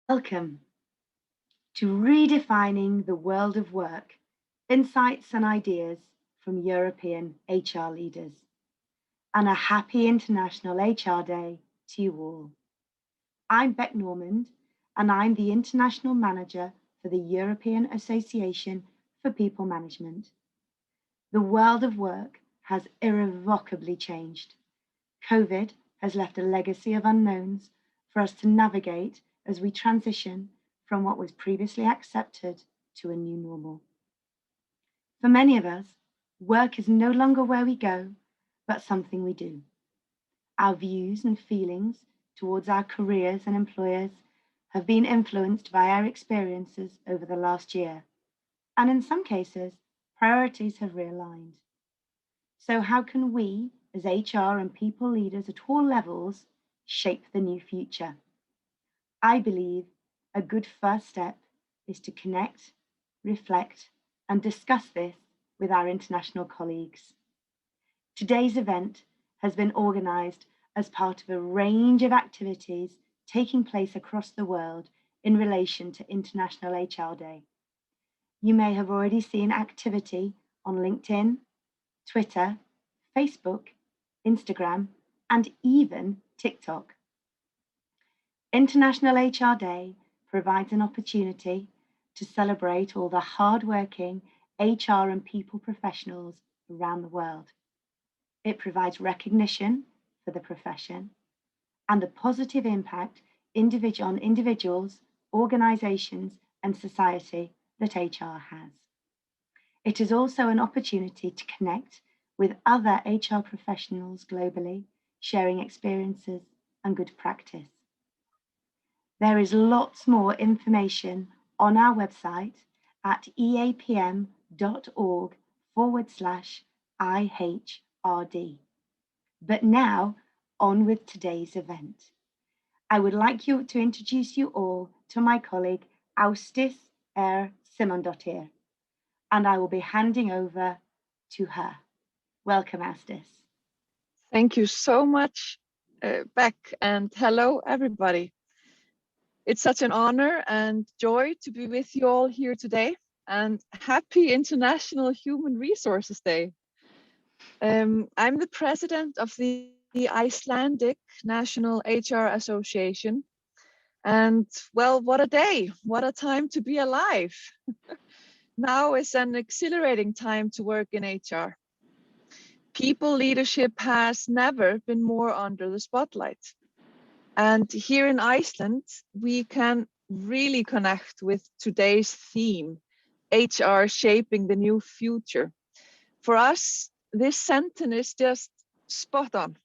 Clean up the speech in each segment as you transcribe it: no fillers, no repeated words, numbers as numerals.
Welcome to Redefining the World of Work, Insights and Ideas from European HR Leaders, and a happy International HR Day to you all. I'm Beck Normand, and I'm the International Manager for the European Association for People Management. The world of work has irrevocably changed. COVID has left a legacy of unknowns for us to navigate as we transition from what was previously accepted to a new normal. For many of us, work is no longer where we go, but something we do. Our views and feelings towards our careers and employers have been influenced by our experiences over the last year, and in some cases, priorities have realigned. So how can we, as HR and people leaders at all levels, shape the new future? I believe a good first step is to connect, reflect, and discuss this with our international colleagues. Today's event has been organised as part of a range of activities taking place across the world in relation to International HR Day. You may have already seen activity on LinkedIn, Twitter, Facebook, Instagram, and even TikTok. International HR Day provides an opportunity to celebrate all the hardworking HR and people professionals around the world. It provides recognition for the profession and the positive impact on individuals, organisations, and society that HR has. It is also an opportunity to connect with other HR professionals globally, sharing experiences and good practice. There is lots more information on our website at eapm.org/IHRD. But now, on with today's event. I would like to introduce you all to my colleague Ásdís Simondóttir, and I will be handing over to her. Welcome, Ásdís. Thank you so much, Beck, and hello, everybody. It's such an honor and joy to be with you all here today, and happy International Human Resources Day. I'm the president of the Icelandic National HR Association, and well, what a day, what a time to be alive. Now is an exhilarating time to work in HR. People leadership has never been more under the spotlight. And here in Iceland, we can really connect with today's theme, HR shaping the new future. For us, this sentence is just spot on.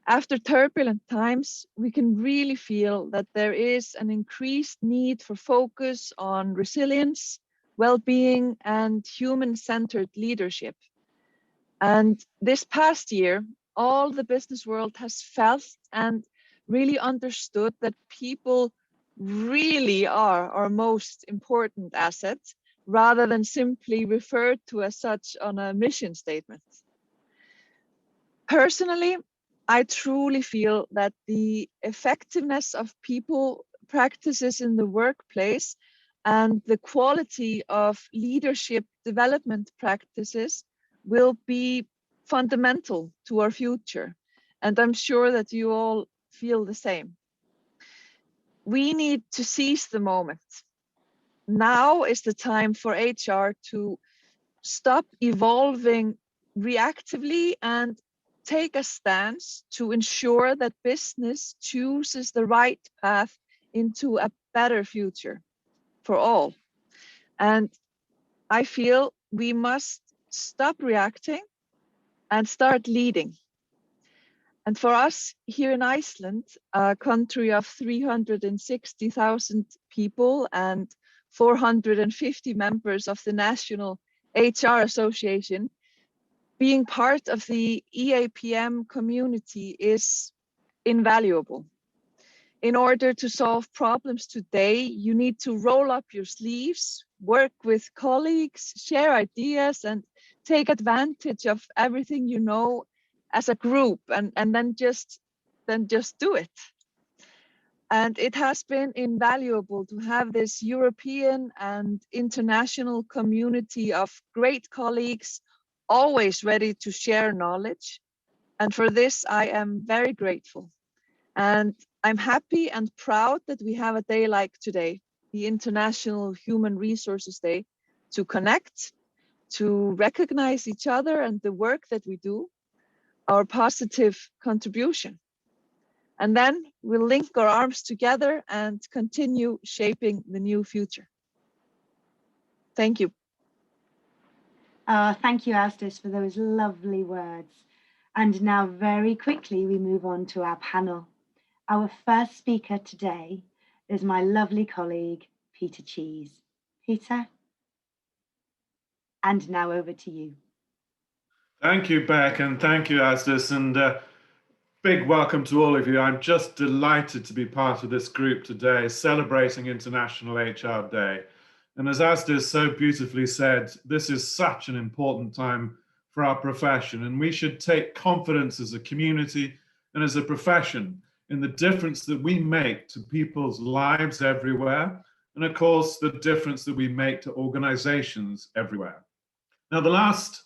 After turbulent times, we can really feel that there is an increased need for focus on resilience, well-being, and human-centered leadership. And this past year, all the business world has felt and really understood that people really are our most important asset, rather than simply referred to as such on a mission statement. Personally, I truly feel that the effectiveness of people practices in the workplace and the quality of leadership development practices will be fundamental to our future. And I'm sure that you all feel the same. We need to seize the moment. Now is the time for HR to stop evolving reactively and take a stance to ensure that business chooses the right path into a better future for all. And I feel we must stop reacting and start leading. And for us here in Iceland, a country of 360,000 people and 450 members of the National HR Association, being part of the EAPM community is invaluable. In order to solve problems today, you need to roll up your sleeves, work with colleagues, share ideas, and take advantage of everything you know as a group, and then just do it. And it has been invaluable to have this European and international community of great colleagues, always ready to share knowledge. And for this, I am very grateful. And I'm happy and proud that we have a day like today, the International Human Resources Day, to connect, to recognize each other and the work that we do, our positive contribution. And then we'll link our arms together and continue shaping the new future. Thank you. Thank you, Astis, for those lovely words. And now very quickly, we move on to our panel. Our first speaker today is my lovely colleague, Peter Cheese. Peter? And now over to you. Thank you, Beck, and thank you, Astis, and big welcome to all of you. I'm just delighted to be part of this group today, celebrating International HR Day. And as Astis so beautifully said, this is such an important time for our profession, and we should take confidence as a community and as a profession in the difference that we make to people's lives everywhere, and of course, the difference that we make to organizations everywhere. Now, the last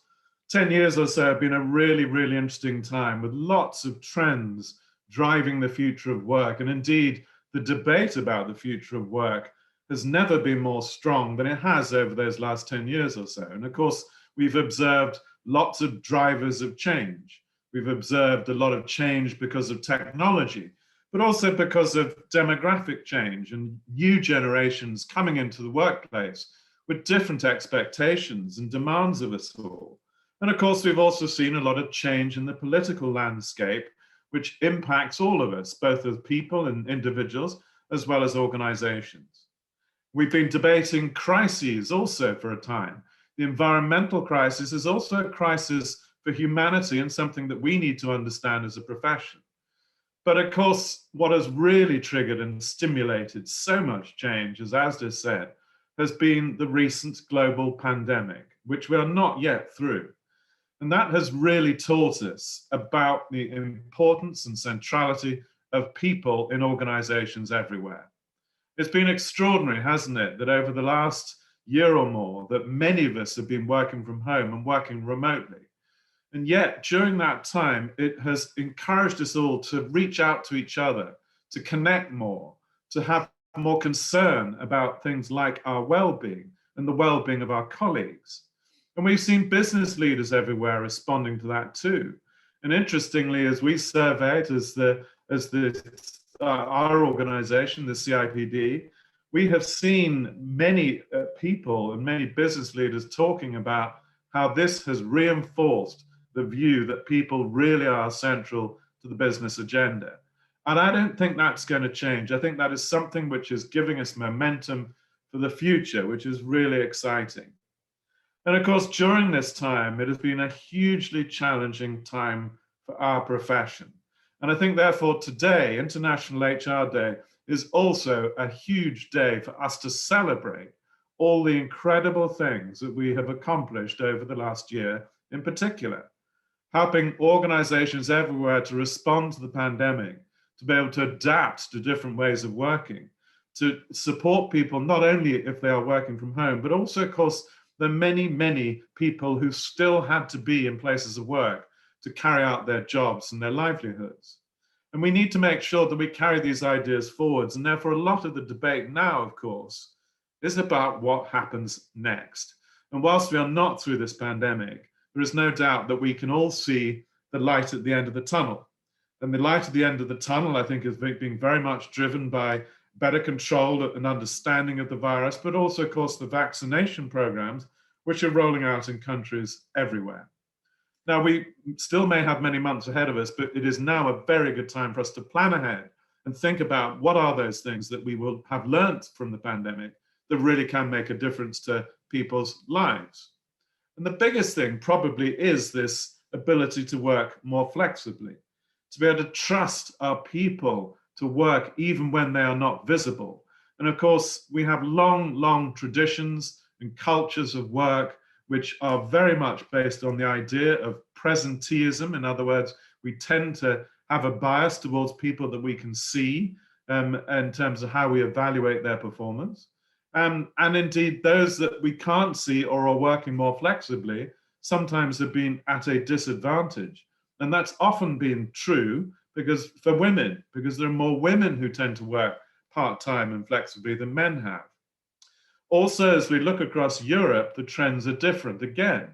10 years or so have been a really, really interesting time with lots of trends driving the future of work. And indeed, the debate about the future of work has never been more strong than it has over those last 10 years or so. And of course, we've observed lots of drivers of change. We've observed a lot of change because of technology, but also because of demographic change and new generations coming into the workplace with different expectations and demands of us all. And of course, we've also seen a lot of change in the political landscape, which impacts all of us, both as people and individuals, as well as organizations. We've been debating crises also for a time. The environmental crisis is also a crisis for humanity and something that we need to understand as a profession. But of course, what has really triggered and stimulated so much change, as Asda said, has been the recent global pandemic, which we are not yet through. And that has really taught us about the importance and centrality of people in organizations everywhere. It's been extraordinary, hasn't it, that over the last year or more, that many of us have been working from home and working remotely. And yet, during that time, it has encouraged us all to reach out to each other, to connect more, to have more concern about things like our well-being and the well-being of our colleagues. And we've seen business leaders everywhere responding to that too. And interestingly, as we surveyed our organization, the CIPD, we have seen many people and many business leaders talking about how this has reinforced the view that people really are central to the business agenda. And I don't think that's going to change. I think that is something which is giving us momentum for the future, which is really exciting. And of course, during this time, it has been a hugely challenging time for our profession. And I think, therefore, today, International HR Day, is also a huge day for us to celebrate all the incredible things that we have accomplished over the last year in particular, helping organizations everywhere to respond to the pandemic, to be able to adapt to different ways of working, to support people not only if they are working from home, but also, of course, the many, many people who still had to be in places of work to carry out their jobs and their livelihoods. And we need to make sure that we carry these ideas forwards. And therefore, a lot of the debate now, of course, is about what happens next. And whilst we are not through this pandemic, there is no doubt that we can all see the light at the end of the tunnel. And the light at the end of the tunnel, I think, is being very much driven by better control and understanding of the virus, but also, of course, the vaccination programs, which are rolling out in countries everywhere. Now, we still may have many months ahead of us, but it is now a very good time for us to plan ahead and think about what are those things that we will have learned from the pandemic that really can make a difference to people's lives. And the biggest thing probably is this ability to work more flexibly, to be able to trust our people to work even when they are not visible. And of course, we have long, long traditions and cultures of work which are very much based on the idea of presenteeism. In other words, we tend to have a bias towards people that we can see in terms of how we evaluate their performance. And indeed, those that we can't see or are working more flexibly sometimes have been at a disadvantage. And that's often been true because for women, because there are more women who tend to work part-time and flexibly than men have. Also, as we look across Europe, the trends are different again.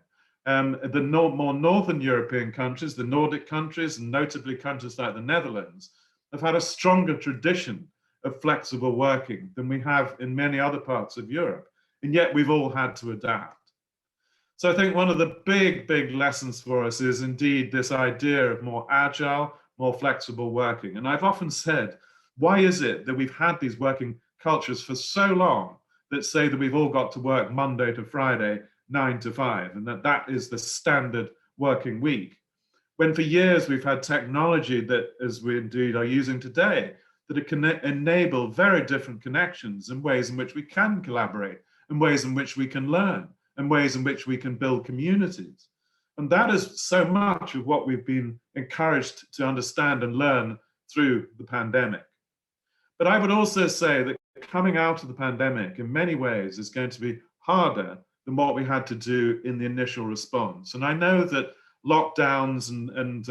The more northern European countries, the Nordic countries, and notably countries like the Netherlands, have had a stronger tradition of flexible working than we have in many other parts of Europe. And yet we've all had to adapt. So I think one of the big lessons for us is indeed this idea of more agile, more flexible working. And I've often said, why is it that we've had these working cultures for so long that say that we've all got to work Monday to Friday, 9 to 5, and that is the standard working week? When for years we've had technology that, as we indeed are using today, that it can enable very different connections and ways in which we can collaborate, and ways in which we can learn, and ways in which we can build communities. And that is so much of what we've been encouraged to understand and learn through the pandemic. But I would also say that coming out of the pandemic in many ways is going to be harder than what we had to do in the initial response. And I know that lockdowns and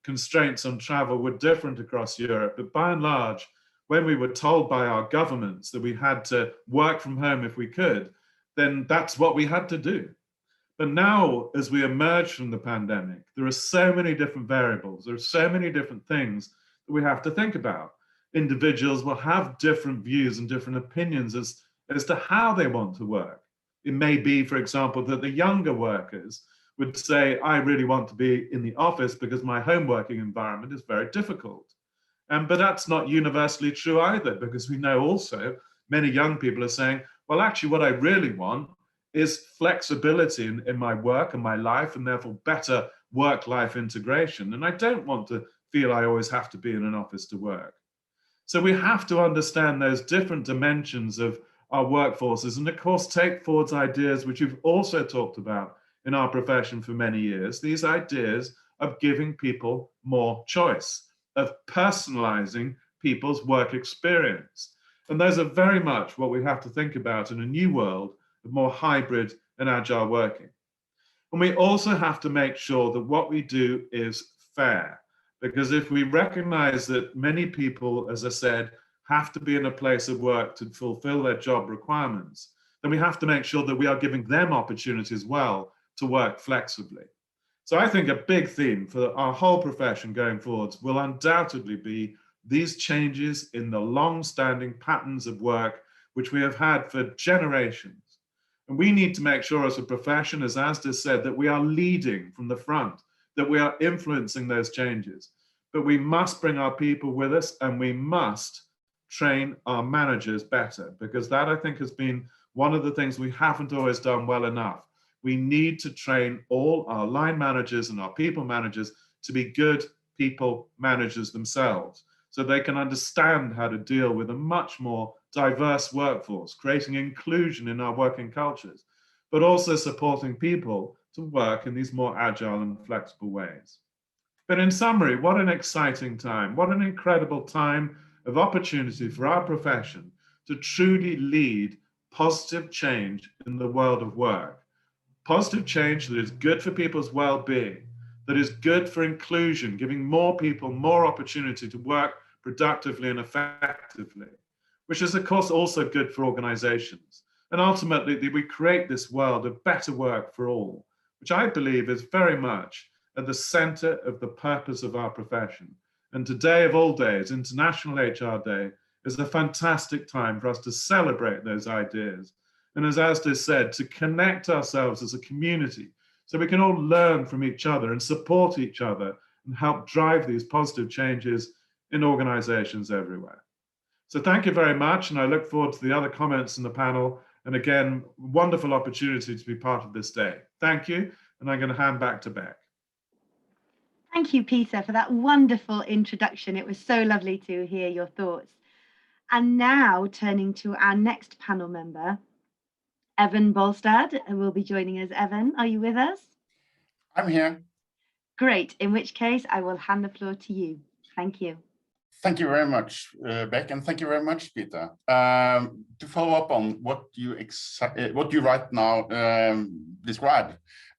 constraints on travel were different across Europe, but by and large, when we were told by our governments that we had to work from home if we could, then that's what we had to do. But now, as we emerge from the pandemic, there are so many different variables, there are so many different things that we have to think about. Individuals will have different views and different opinions as to how they want to work. It may be, for example, that the younger workers would say, I really want to be in the office because my home working environment is very difficult. But that's not universally true either, because we know also many young people are saying, well, actually, what I really want is flexibility in my work and my life, and therefore better work-life integration. And I don't want to feel I always have to be in an office to work. So we have to understand those different dimensions of our workforces, and of course take forward ideas which you've also talked about in our profession for many years, these ideas of giving people more choice, of personalizing people's work experience. And those are very much what we have to think about in a new world of more hybrid and agile working. And we also have to make sure that what we do is fair, because if we recognize that many people, as I said, have to be in a place of work to fulfill their job requirements, then we have to make sure that we are giving them opportunity as well to work flexibly. So I think a big theme for our whole profession going forwards will undoubtedly be these changes in the long-standing patterns of work which we have had for generations. And we need to make sure as a profession, as Asda said, that we are leading from the front, that we are influencing those changes. But we must bring our people with us, and we must train our managers better, because that, I think, has been one of the things we haven't always done well enough. We need to train all our line managers and our people managers to be good people managers themselves, so they can understand how to deal with a much more diverse workforce, creating inclusion in our working cultures, but also supporting people to work in these more agile and flexible ways. But in summary, what an exciting time, what an incredible time of opportunity for our profession to truly lead positive change in the world of work. Positive change that is good for people's well-being, that is good for inclusion, giving more people more opportunity to work productively and effectively, which is, of course, also good for organizations. And ultimately, we create this world of better work for all, which I believe is very much at the center of the purpose of our profession. And today of all days, International HR Day, is a fantastic time for us to celebrate those ideas. And as Asda said, to connect ourselves as a community so we can all learn from each other and support each other and help drive these positive changes in organizations everywhere. So thank you very much, and I look forward to the other comments in the panel. And again, wonderful opportunity to be part of this day. Thank you, and I'm going to hand back to Beck. Thank you, Peter, for that wonderful introduction. It was so lovely to hear your thoughts. And now turning to our next panel member, Evan Bolstad will be joining us. Evan, are you with us? I'm here. Great, in which case I will hand the floor to you. Thank you. Thank you very much, Beck, and thank you very much, Peter. To follow up on what you right now described,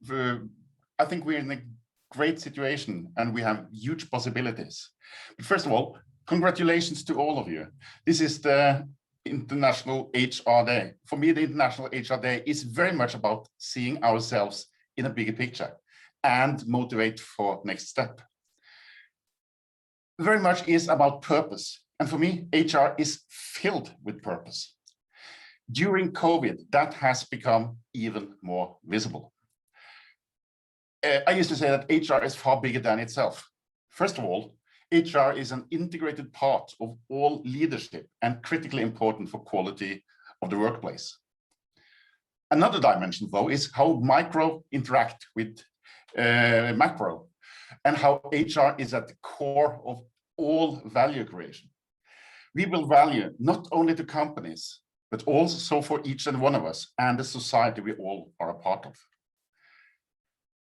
I think we're in a great situation and we have huge possibilities. But first of all, congratulations to all of you. This is the International HR Day. For me, the International HR Day is very much about seeing ourselves in a bigger picture and motivate for next step. Very much is about purpose. And for me, HR is filled with purpose. During COVID, that has become even more visible. I used to say that HR is far bigger than itself. First of all, HR is an integrated part of all leadership and critically important for quality of the workplace. Another dimension, though, is how micro interact with macro and how HR is at the core of all value creation. We will value not only to companies, but also for each and one of us and the society we all are a part of.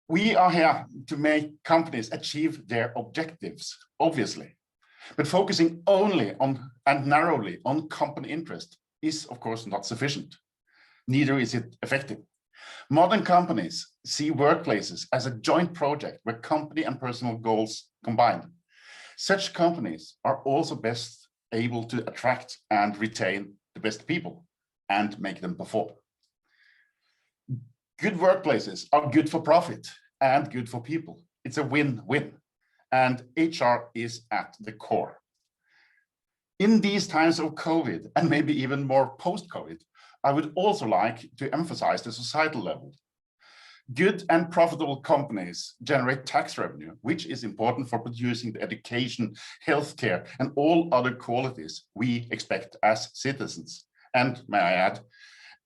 We are here to make companies achieve their objectives, obviously, but focusing only on and narrowly on company interest is, of course, not sufficient. Neither is it effective. Modern companies see workplaces as a joint project where company and personal goals combine. Such companies are also best able to attract and retain the best people and make them perform. Good workplaces are good for profit and good for people. It's a win-win, and HR is at the core. In these times of COVID, and maybe even more post-COVID, I would also like to emphasize the societal level. Good and profitable companies generate tax revenue, which is important for producing the education, healthcare, and all other qualities we expect as citizens. And may I add,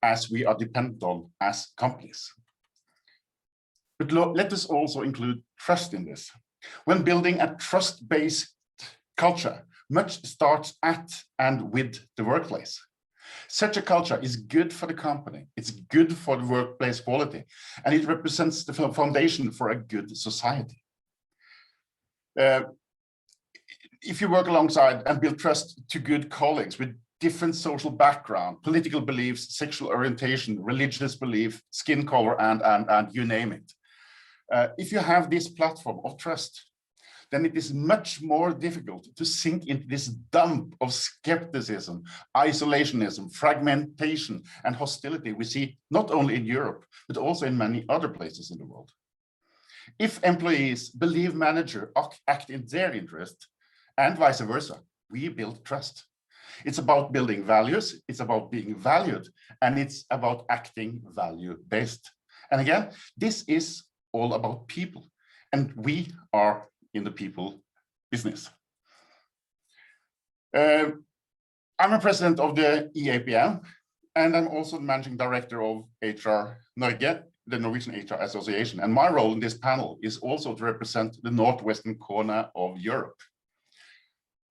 as we are dependent on as companies. But let us also include trust in this. When building a trust-based culture, much starts at and with the workplace. Such a culture is good for the company, it's good for the workplace quality, and it represents the foundation for a good society. If you work alongside and build trust to good colleagues with different social background, political beliefs, sexual orientation, religious belief, skin color, and you name it. If you have this platform of trust, then it is much more difficult to sink into this dump of skepticism, isolationism, fragmentation, and hostility we see not only in Europe, but also in many other places in the world. If employees believe managers act in their interest, and vice versa, we build trust. It's about building values, it's about being valued, and it's about acting value-based. And again, this is all about people, and we are in the people business. I'm a president of the EAPN, and I'm also the managing director of HR Nougat, the Norwegian HR Association. And my role in this panel is also to represent the northwestern corner of Europe.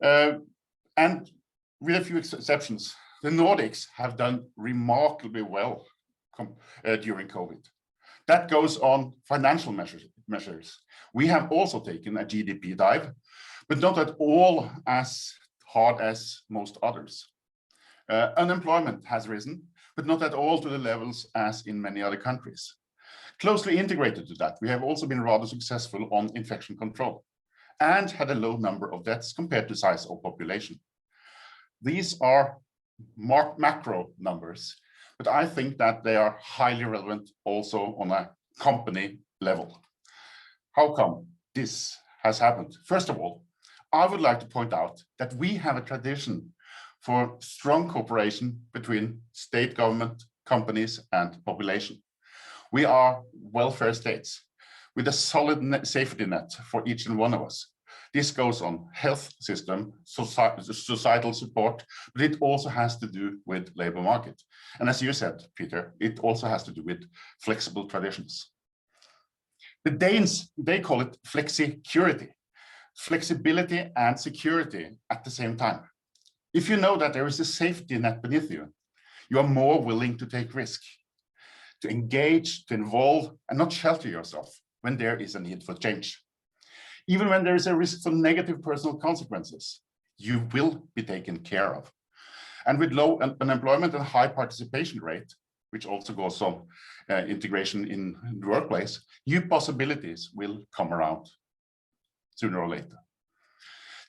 And with a few exceptions, the Nordics have done remarkably well during COVID. That goes on financial measures. We have also taken a GDP dive, but not at all as hard as most others. Unemployment has risen, but not at all to the levels as in many other countries. Closely integrated to that, we have also been rather successful on infection control and had a low number of deaths compared to size of population. These are macro numbers, but I think that they are highly relevant also on a company level. How come this has happened? First of all, I would like to point out that we have a tradition for strong cooperation between state government, companies, and population. We are welfare states with a solid safety net for each and one of us. This goes on health system, societal support, but it also has to do with labor market. And as you said, Peter, it also has to do with flexible traditions. The Danes, they call it flexicurity, flexibility and security at the same time. If you know that there is a safety net beneath you, you are more willing to take risk, to engage, to involve, and not shelter yourself when there is a need for change. Even when there is a risk for negative personal consequences, You will be taken care of. And with low unemployment and high participation rate, which also goes on integration in the workplace, new possibilities will come around sooner or later.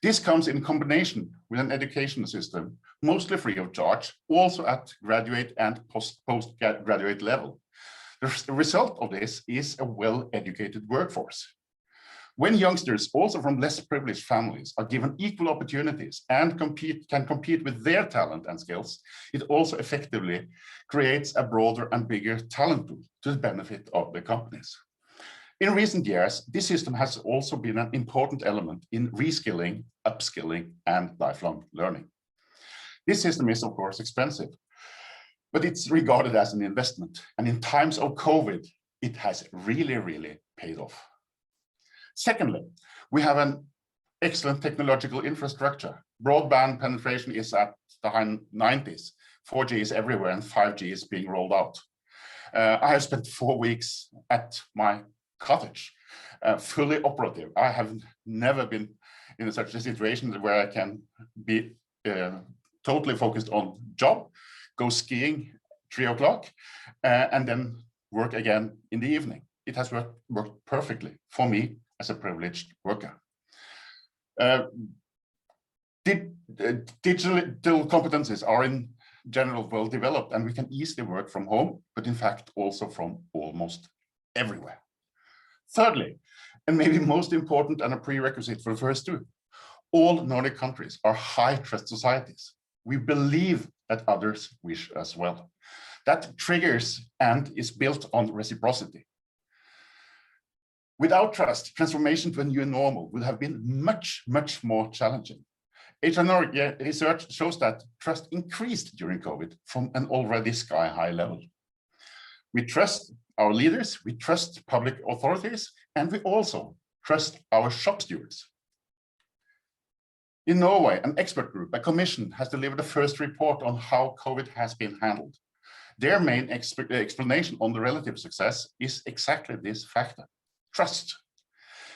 This comes in combination with an education system, mostly free of charge, also at graduate and postgraduate level. The result of this is a well-educated workforce. When youngsters, also from less privileged families, are given equal opportunities and can compete with their talent and skills, it also effectively creates a broader and bigger talent pool to the benefit of the companies. In recent years, this system has also been an important element in reskilling, upskilling, and lifelong learning. This system is, of course, expensive, but it's regarded as an investment. And in times of COVID, it has really, really paid off. Secondly, we have an excellent technological infrastructure. Broadband penetration is at the high 90s. 4G is everywhere and 5G is being rolled out. I have spent 4 weeks at my cottage, fully operative. I have never been in such a situation where I can be totally focused on job, go skiing 3 o'clock, and then work again in the evening. It has worked perfectly for me as a privileged worker. Digital competencies are in general well developed, and we can easily work from home, but in fact also from almost everywhere. Thirdly, and maybe most important and a prerequisite for the first two, all Nordic countries are high trust societies. We believe that others wish us well. That triggers and is built on reciprocity. Without trust, transformation to a new normal would have been much, much more challenging. HR Norway research shows that trust increased during COVID from an already sky-high level. We trust our leaders, we trust public authorities, and we also trust our shop stewards. In Norway, an expert group, a commission, has delivered the first report on how COVID has been handled. Their main explanation on the relative success is exactly this factor: trust.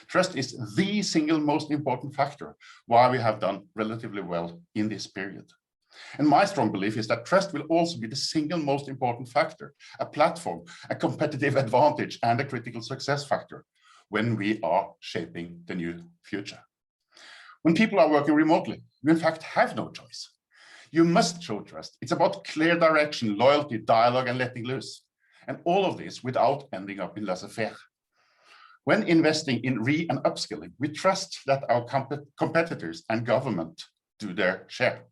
Trust is the single most important factor why we have done relatively well in this period. And my strong belief is that trust will also be the single most important factor, a platform, a competitive advantage, and a critical success factor when we are shaping the new future. When people are working remotely, you in fact have no choice. You must show trust. It's about clear direction, loyalty, dialogue, and letting loose. And all of this without ending up in laissez-faire. When investing in re- and upskilling, we trust that our competitors and government do their share.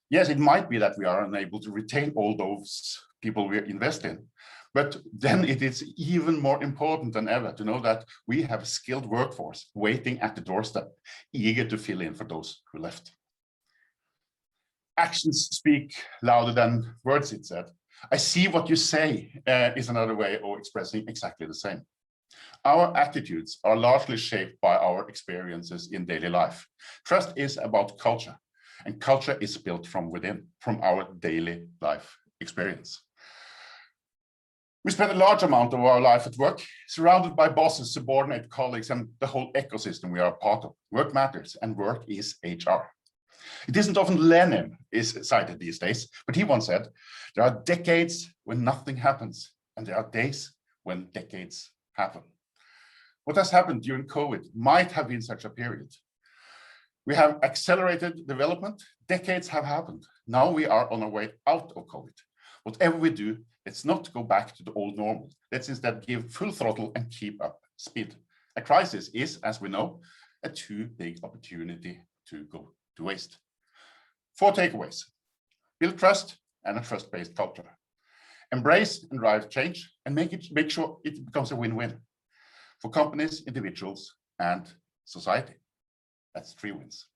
Yes, it might be that we are unable to retain all those people we invest in, but then it is even more important than ever to know that we have a skilled workforce waiting at the doorstep, eager to fill in for those who left. Actions speak louder than words, it said. I see what you say is another way of expressing exactly the same. Our attitudes are largely shaped by our experiences in daily life. Trust is about culture, and culture is built from within, from our daily life experience. We spend a large amount of our life at work, surrounded by bosses, subordinate colleagues, and the whole ecosystem we are a part of. Work matters, and work is HR. It isn't often Lenin is cited these days, but he once said, there are decades when nothing happens, and there are days when decades happen. What has happened during COVID might have been such a period. We have accelerated development. Decades have happened. Now we are on our way out of COVID. Whatever we do, let's not go back to the old normal. Let's instead give full throttle and keep up speed. A crisis is, as we know, a too big opportunity to go to waste. 4 takeaways. Build trust and a trust-based culture. Embrace and drive change and make sure it becomes a win-win for companies, individuals, and society. That's 3 wins.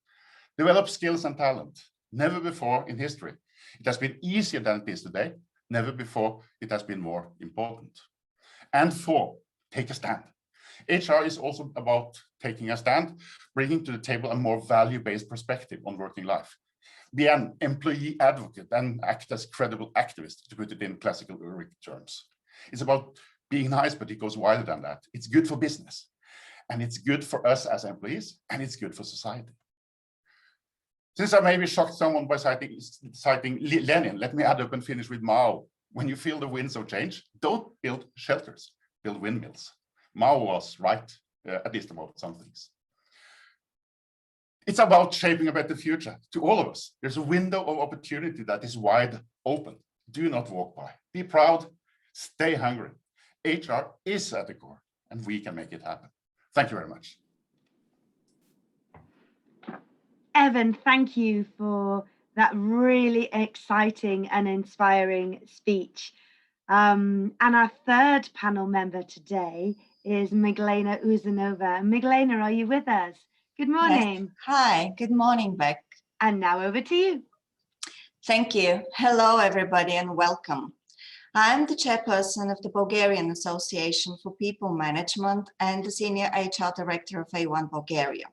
Develop skills and talent. Never before in history. It has been easier than it is today. Never before it has been more important. And 4, take a stand. HR is also about taking a stand, bringing to the table a more value-based perspective on working life. Be an employee advocate and act as credible activist, to put it in classical Ulrich terms. It's about being nice, but it goes wider than that. It's good for business, and it's good for us as employees, and it's good for society. Since I maybe shocked someone by citing Lenin, let me add up and finish with Mao. When you feel the winds of change, don't build shelters, build windmills. Mao was right, at least about some things. It's about shaping a better future to all of us. There's a window of opportunity that is wide open. Do not walk by. Be proud, stay hungry. HR is at the core, and we can make it happen. Thank you very much. Evan, thank you for that really exciting and inspiring speech. And our third panel member today is Miglena Uzanova. Miglena, are you with us? Good morning. Yes. Hi, good morning, Beck. And now over to you. Thank you. Hello, everybody, and welcome. I'm the chairperson of the Bulgarian Association for People Management and the Senior HR Director of A1 Bulgaria.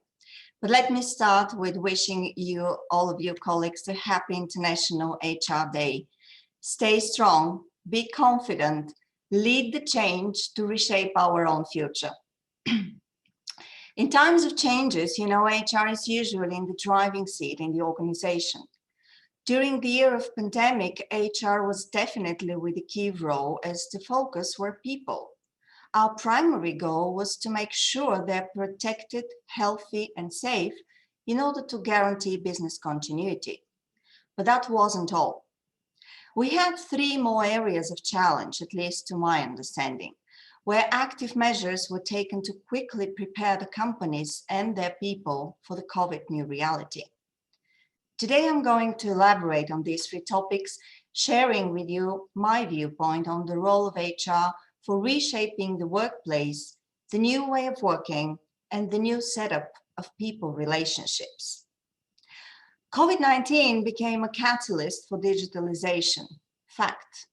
But let me start with wishing you, all of you colleagues, a happy International HR Day. Stay strong, be confident, lead the change to reshape our own future. In times of changes, you know, HR is usually in the driving seat in the organization. During the year of pandemic, HR was definitely with a key role as the focus were people. Our primary goal was to make sure they're protected, healthy, and safe in order to guarantee business continuity. But that wasn't all. We had 3 more areas of challenge, at least to my understanding, where active measures were taken to quickly prepare the companies and their people for the COVID new reality. Today, I'm going to elaborate on these 3 topics, sharing with you my viewpoint on the role of HR for reshaping the workplace, the new way of working, and the new setup of people relationships. COVID-19 became a catalyst for digitalization. Fact.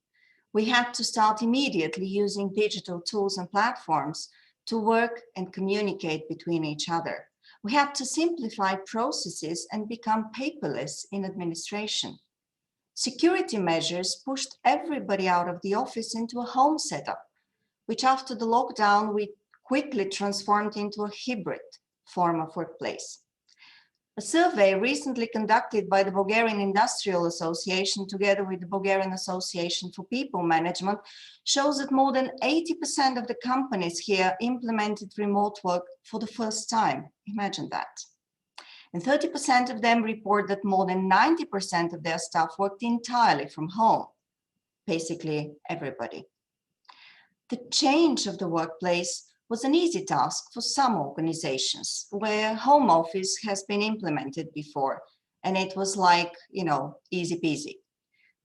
We had to start immediately using digital tools and platforms to work and communicate between each other. We had to simplify processes and become paperless in administration. Security measures pushed everybody out of the office into a home setup, which after the lockdown, we quickly transformed into a hybrid form of workplace. A survey recently conducted by the Bulgarian Industrial Association together with the Bulgarian Association for People Management shows that more than 80% of the companies here implemented remote work for the first time. Imagine that. And 30% of them report that more than 90% of their staff worked entirely from home. Basically, everybody. The change of the workplace was an easy task for some organizations where home office has been implemented before, and it was like, you know, easy peasy.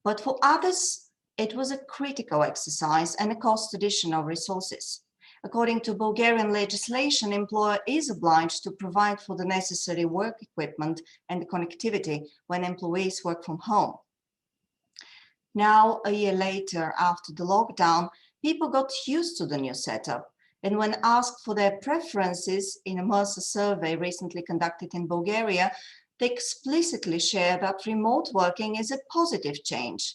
But for others, it was a critical exercise and it cost additional resources. According to Bulgarian legislation, employer is obliged to provide for the necessary work equipment and the connectivity when employees work from home. Now, a year later, after the lockdown, people got used to the new setup. And when asked for their preferences in a Mercer survey recently conducted in Bulgaria, they explicitly share that remote working is a positive change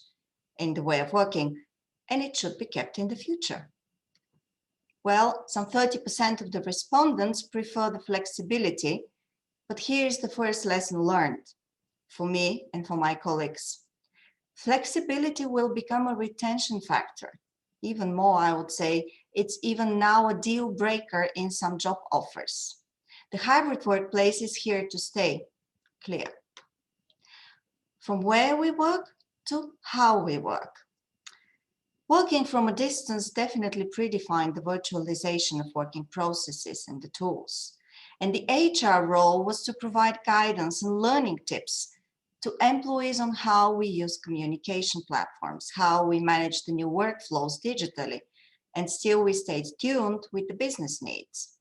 in the way of working, and it should be kept in the future. Well, some 30% of the respondents prefer the flexibility, but here's the first lesson learned for me and for my colleagues. Flexibility will become a retention factor. Even more, I would say, it's even now a deal breaker in some job offers. The hybrid workplace is here to stay, clear. From where we work to how we work. Working from a distance definitely predefined the virtualization of working processes and the tools. And the HR role was to provide guidance and learning tips to employees on how we use communication platforms, how we manage the new workflows digitally, and still we stayed tuned with the business needs.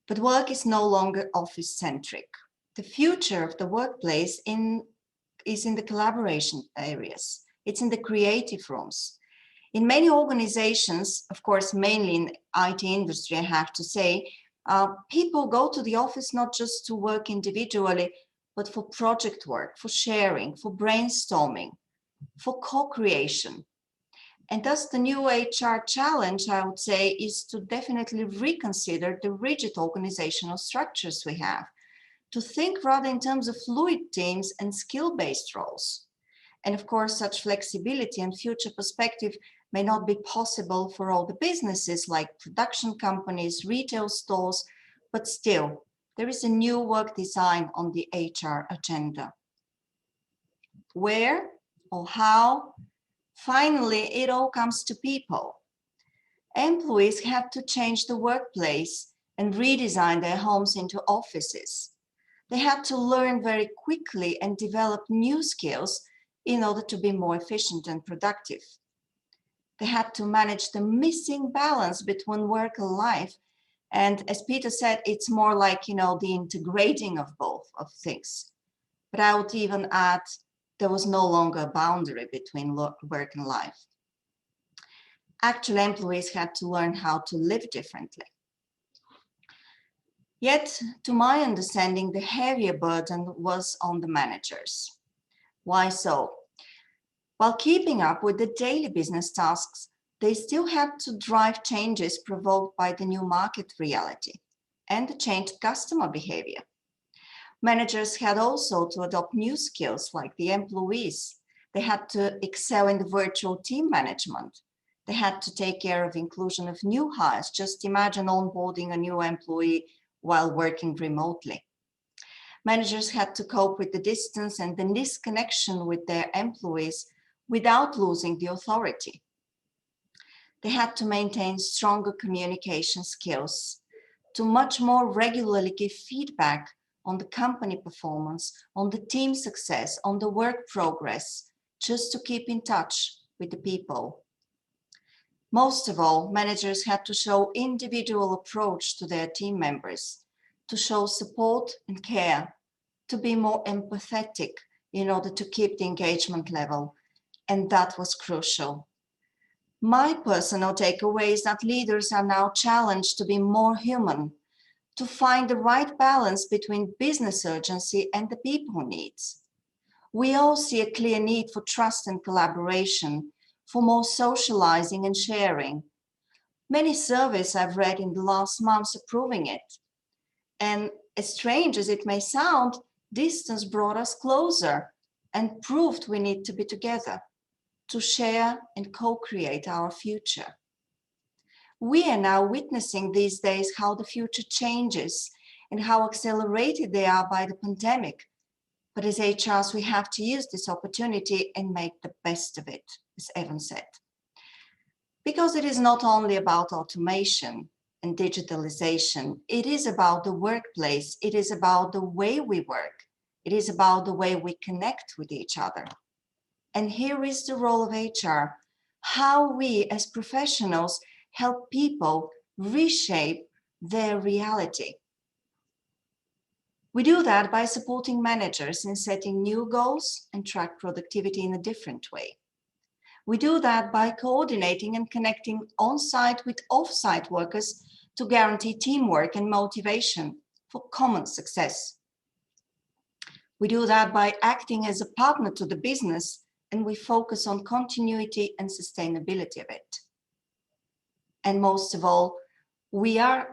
But work is no longer office-centric. The future of the workplace is in the collaboration areas. It's in the creative rooms. In many organizations, of course, mainly in IT industry, I have to say, people go to the office not just to work individually, but for project work, for sharing, for brainstorming, for co-creation. And thus the new HR challenge, I would say, is to definitely reconsider the rigid organizational structures we have, to think rather in terms of fluid teams and skill-based roles. And of course, such flexibility and future perspective may not be possible for all the businesses like production companies, retail stores, but still, there is a new work design on the HR agenda. Where or how? Finally, it all comes to people. Employees have to change the workplace and redesign their homes into offices. They had to learn very quickly and develop new skills in order to be more efficient and productive. They had to manage the missing balance between work and life. And as Peter said, it's more like, the integrating of both of things. But I would even add, there was no longer a boundary between work and life. Actual employees had to learn how to live differently. Yet, to my understanding, the heavier burden was on the managers. Why so? While keeping up with the daily business tasks, they still had to drive changes provoked by the new market reality and the changed customer behavior. Managers had also to adopt new skills like the employees. They had to excel in the virtual team management. They had to take care of inclusion of new hires. Just imagine onboarding a new employee while working remotely. Managers had to cope with the distance and the disconnection with their employees without losing the authority. They had to maintain stronger communication skills, to much more regularly give feedback on the company performance, on the team success, on the work progress, just to keep in touch with the people. Most of all, managers had to show individual approach to their team members, to show support and care, to be more empathetic in order to keep the engagement level. And that was crucial. My personal takeaway is that leaders are now challenged to be more human, to find the right balance between business urgency and the people needs. We all see a clear need for trust and collaboration, for more socializing and sharing. Many surveys I've read in the last months are proving it. And as strange as it may sound, distance brought us closer and proved we need to be together, to share and co-create our future. We are now witnessing these days how the future changes and how accelerated they are by the pandemic. But as HRs, we have to use this opportunity and make the best of it, as Evan said. Because it is not only about automation and digitalization, it is about the workplace, it is about the way we work, it is about the way we connect with each other. And here is the role of HR, how we as professionals help people reshape their reality. We do that by supporting managers in setting new goals and track productivity in a different way. We do that by coordinating and connecting on-site with off-site workers to guarantee teamwork and motivation for common success. We do that by acting as a partner to the business, and we focus on continuity and sustainability of it. And most of all, we are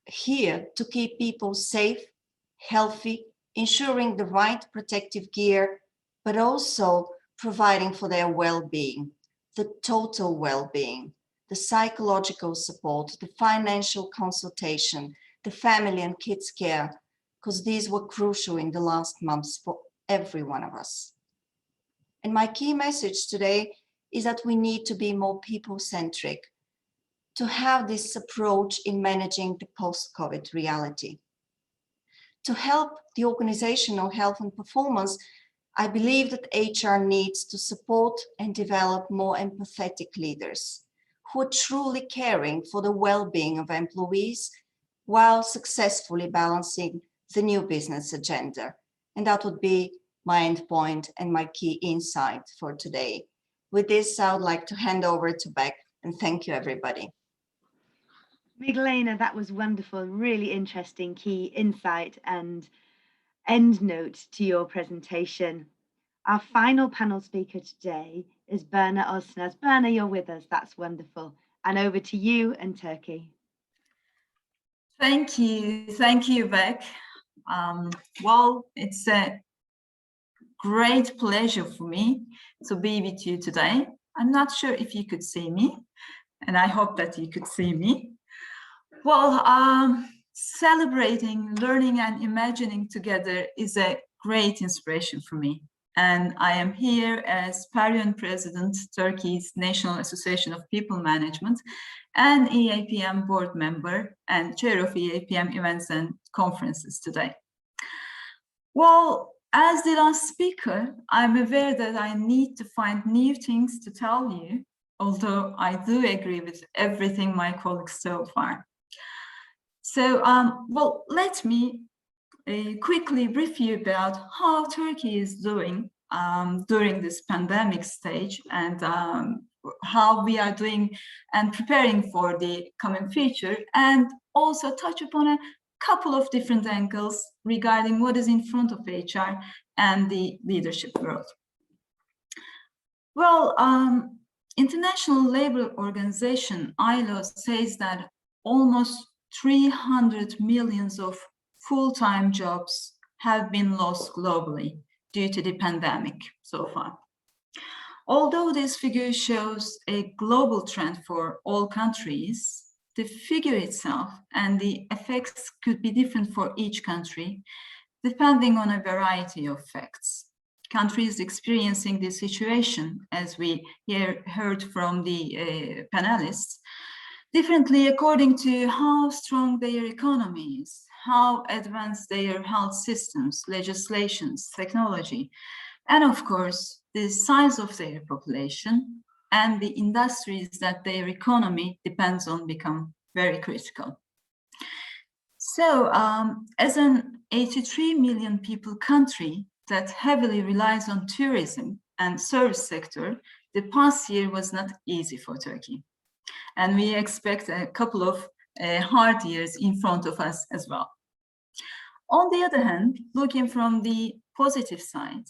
here to keep people safe, healthy, ensuring the right protective gear, but also providing for their well-being, the total well-being, the psychological support, the financial consultation, the family and kids care, because these were crucial in the last months for every one of us. And my key message today is that we need to be more people-centric, to have this approach in managing the post-COVID reality. To help the organizational health and performance, I believe that HR needs to support and develop more empathetic leaders who are truly caring for the well-being of employees while successfully balancing the new business agenda. And that would be my end point and my key insight for today. With this, I would like to hand over to Beck, and thank you, everybody. Miglena, that was wonderful, really interesting key insight and end note to your presentation. Our final panel speaker today is Berna Osner. Berna, you're with us, that's wonderful. And over to you and Turkey. Thank you, Beck. Well, it's a great pleasure for me to be with you today. I'm not sure if you could see me, and I hope that you could see me. Well, celebrating, learning, and imagining together is a great inspiration for me. And I am here as Parion President, Turkey's National Association of People Management, and EAPM board member and chair of EAPM events and conferences today. Well, as the last speaker, I'm aware that I need to find new things to tell you, although I do agree with everything my colleagues so far. So, well, let me quickly brief you about how Turkey is doing during this pandemic stage, and how we are doing and preparing for the coming future, and also touch upon a couple of different angles regarding what is in front of HR and the leadership world. Well, International Labour Organization, ILO, says that almost 300 million of full-time jobs have been lost globally due to the pandemic so far. Although this figure shows a global trend for all countries, the figure itself and the effects could be different for each country, depending on a variety of facts. Countries experiencing this situation, as we heard from the panelists, differently according to how strong their economy is, how advanced their health systems, legislations, technology, and of course, the size of their population and the industries that their economy depends on become very critical. So, as an 83 million people country that heavily relies on tourism and service sector, the past year was not easy for Turkey. And we expect a couple of hard years in front of us as well. On the other hand, looking from the positive side,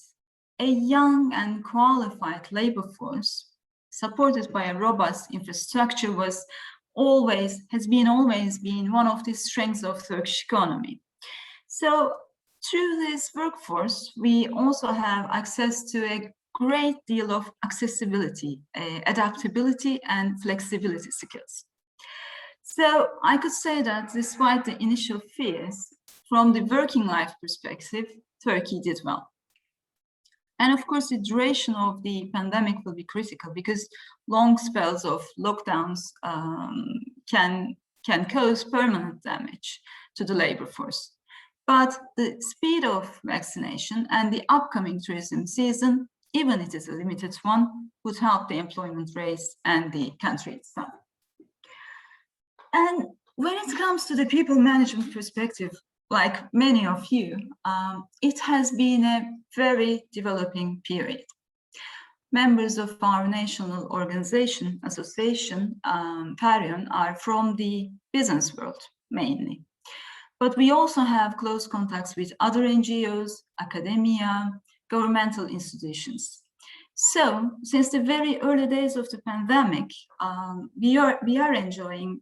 a young and qualified labor force supported by a robust infrastructure has always been one of the strengths of Turkish economy. So through this workforce, we also have access to a great deal of accessibility, adaptability, and flexibility skills. So I could say that despite the initial fears, from the working life perspective, Turkey did well. And of course, the duration of the pandemic will be critical because long spells of lockdowns can cause permanent damage to the labor force. But the speed of vaccination and the upcoming tourism season, even if it is a limited one, would help the employment rates and the country itself. And when it comes to the people management perspective, like many of you, it has been a very developing period. Members of our national organization, association, Parion, are from the business world mainly. But we also have close contacts with other NGOs, academia, governmental institutions. So, since the very early days of the pandemic, we are enjoying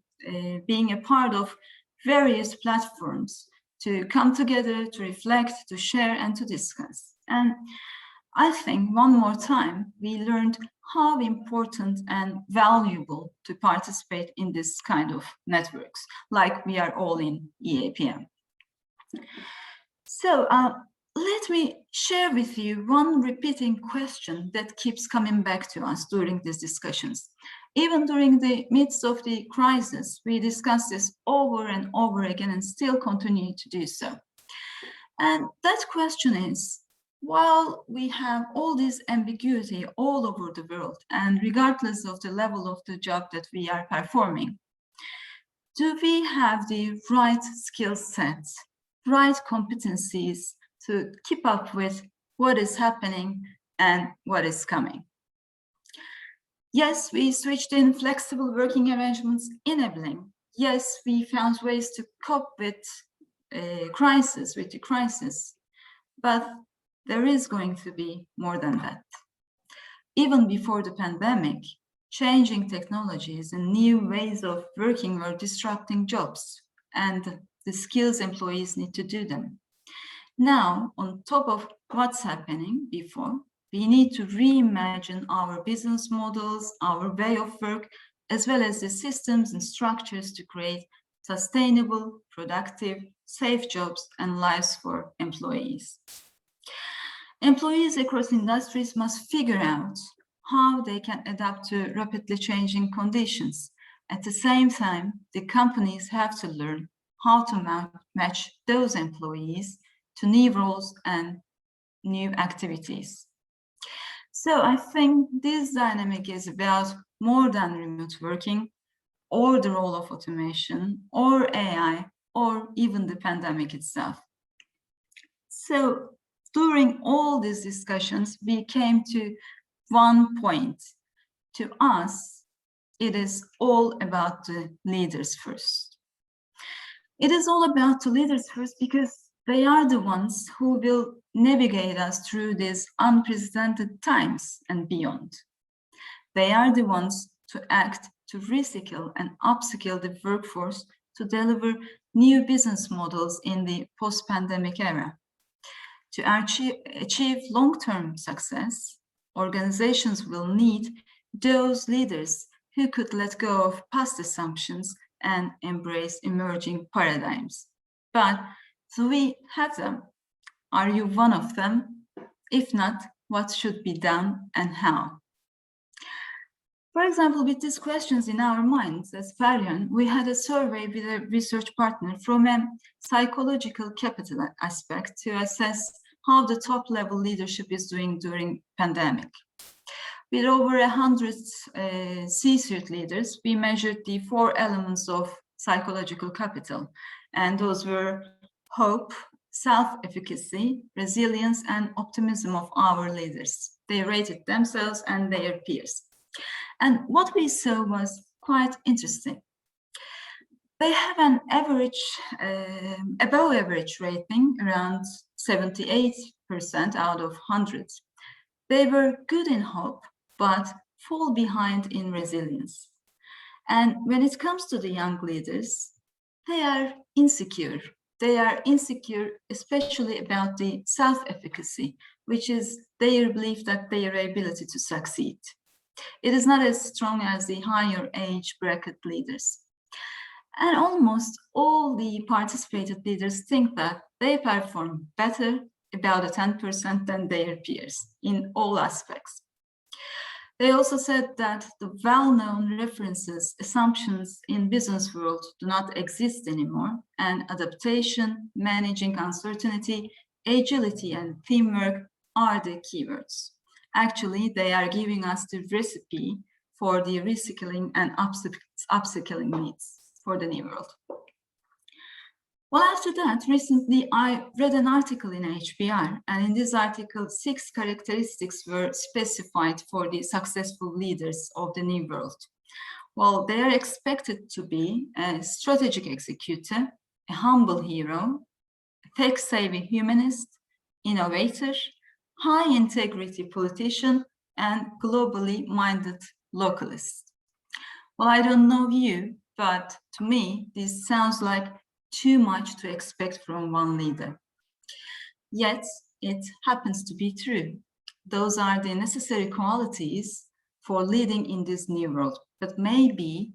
being a part of various platforms to come together, to reflect, to share, and to discuss. And I think one more time, we learned how important and valuable to participate in this kind of networks, like we are all in EAPM. So let me share with you one repeating question that keeps coming back to us during these discussions. Even during the midst of the crisis, we discuss this over and over again and still continue to do so. And that question is, while we have all this ambiguity all over the world, and regardless of the level of the job that we are performing, do we have the right skill sets, right competencies to keep up with what is happening and what is coming? Yes, we switched in flexible working arrangements enabling. Yes, we found ways to cope with the crisis, but there is going to be more than that. Even before the pandemic, changing technologies and new ways of working were disrupting jobs and the skills employees need to do them. Now, on top of what's happening before, we need to reimagine our business models, our way of work, as well as the systems and structures to create sustainable, productive, safe jobs and lives for employees. Employees across industries must figure out how they can adapt to rapidly changing conditions. At the same time, the companies have to learn how to match those employees to new roles and new activities. So I think this dynamic is about more than remote working, or the role of automation, or AI, or even the pandemic itself. So during all these discussions, we came to one point. To us, it is all about the leaders first. It is all about the leaders first because they are the ones who will navigate us through these unprecedented times and beyond. They are the ones to act, to reskill and upskill the workforce to deliver new business models in the post-pandemic era. To achieve long-term success, organizations will need those leaders who could let go of past assumptions and embrace emerging paradigms. But do we have them? Are you one of them? If not, what should be done and how? For example, with these questions in our minds as Faryan, we had a survey with a research partner from a psychological capital aspect to assess how the top-level leadership is doing during pandemic. With over 100 C-suite leaders, we measured the 4 elements of psychological capital, and those were hope, self-efficacy, resilience, and optimism of our leaders. They rated themselves and their peers. And what we saw was quite interesting. They have an average, above average rating, around 78% out of 100. They were good in hope, but fall behind in resilience. And when it comes to the young leaders, they are insecure. They are insecure, especially about the self-efficacy, which is their belief that their ability to succeed. It is not as strong as the higher age bracket leaders. And almost all the participated leaders think that they perform better, about 10% than their peers in all aspects. They also said that the well-known references, assumptions in business world do not exist anymore, and adaptation, managing uncertainty, agility, and teamwork are the keywords. Actually, they are giving us the recipe for the reskilling and upskilling needs for the new world. Well, after that, recently I read an article in HBR, and in this article, 6 characteristics were specified for the successful leaders of the new world. Well, they are expected to be a strategic executor, a humble hero, a tech-savvy humanist, innovator, high integrity politician, and globally minded localist. Well, I don't know you, but to me, this sounds like too much to expect from one leader. Yet, it happens to be true. Those are the necessary qualities for leading in this new world. But maybe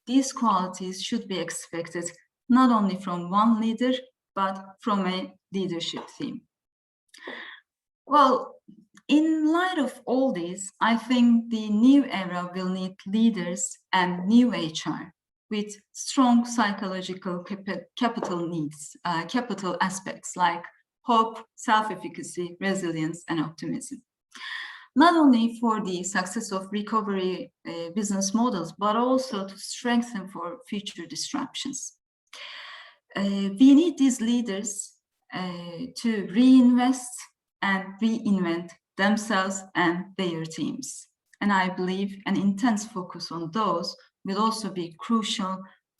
these qualities should be expected not only from one leader, but from a leadership team. Well, in light of all this, I think the new era will need leaders and new HR with strong psychological capital needs, capital aspects like hope, self-efficacy, resilience, and optimism. Not only for the success of recovery business models, but also to strengthen for future disruptions. We need these leaders to reinvest and reinvent themselves and their teams. And I believe an intense focus on those will also be crucial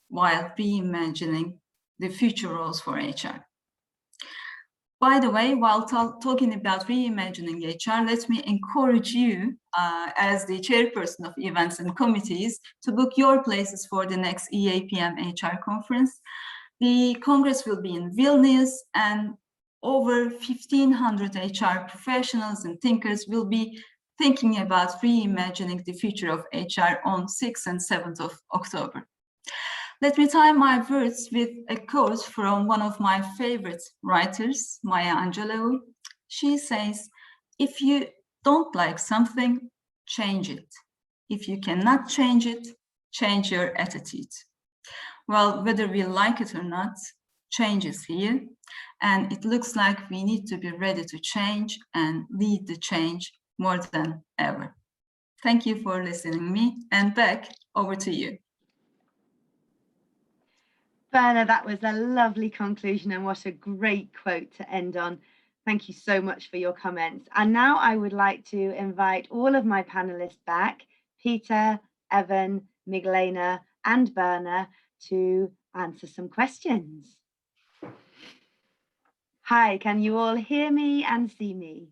while reimagining the future roles for HR. By the way, while talking about reimagining HR, let me encourage you as the chairperson of events and committees to book your places for the next EAPM HR conference. The Congress will be in Vilnius, and over 1,500 HR professionals and thinkers will be thinking about reimagining the future of HR on 6th and 7th of October. Let me time my words with a quote from one of my favorite writers, Maya Angelou. She says, "If you don't like something, change it. If you cannot change it, change your attitude." Well, whether we like it or not, change is here. And it looks like we need to be ready to change and lead the change more than ever. Thank you for listening to me. And back over to you. Berna, that was a lovely conclusion, and what a great quote to end on. Thank you so much for your comments. And now I would like to invite all of my panelists back, Peter, Evan, Miglena, and Berna, to answer some questions. Hi, can you all hear me and see me?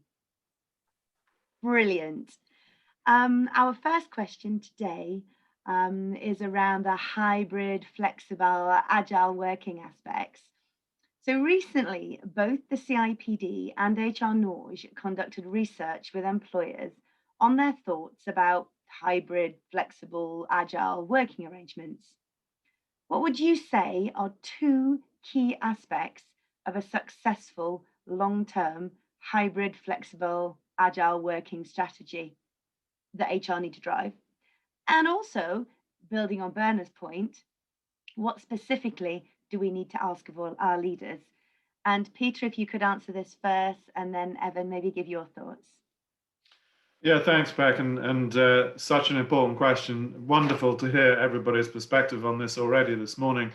Brilliant. Our first question today is around the hybrid, flexible, agile working aspects. So recently, both the CIPD and HR Norge conducted research with employers on their thoughts about hybrid, flexible, agile working arrangements. What would you say are two key aspects of a successful long-term hybrid, flexible, agile working strategy that HR need to drive? And also, building on Berna's point, what specifically do we need to ask of all our leaders? And Peter, if you could answer this first, and then Evan, maybe give your thoughts. Yeah, thanks, Beck, and such an important question. Wonderful to hear everybody's perspective on this already this morning.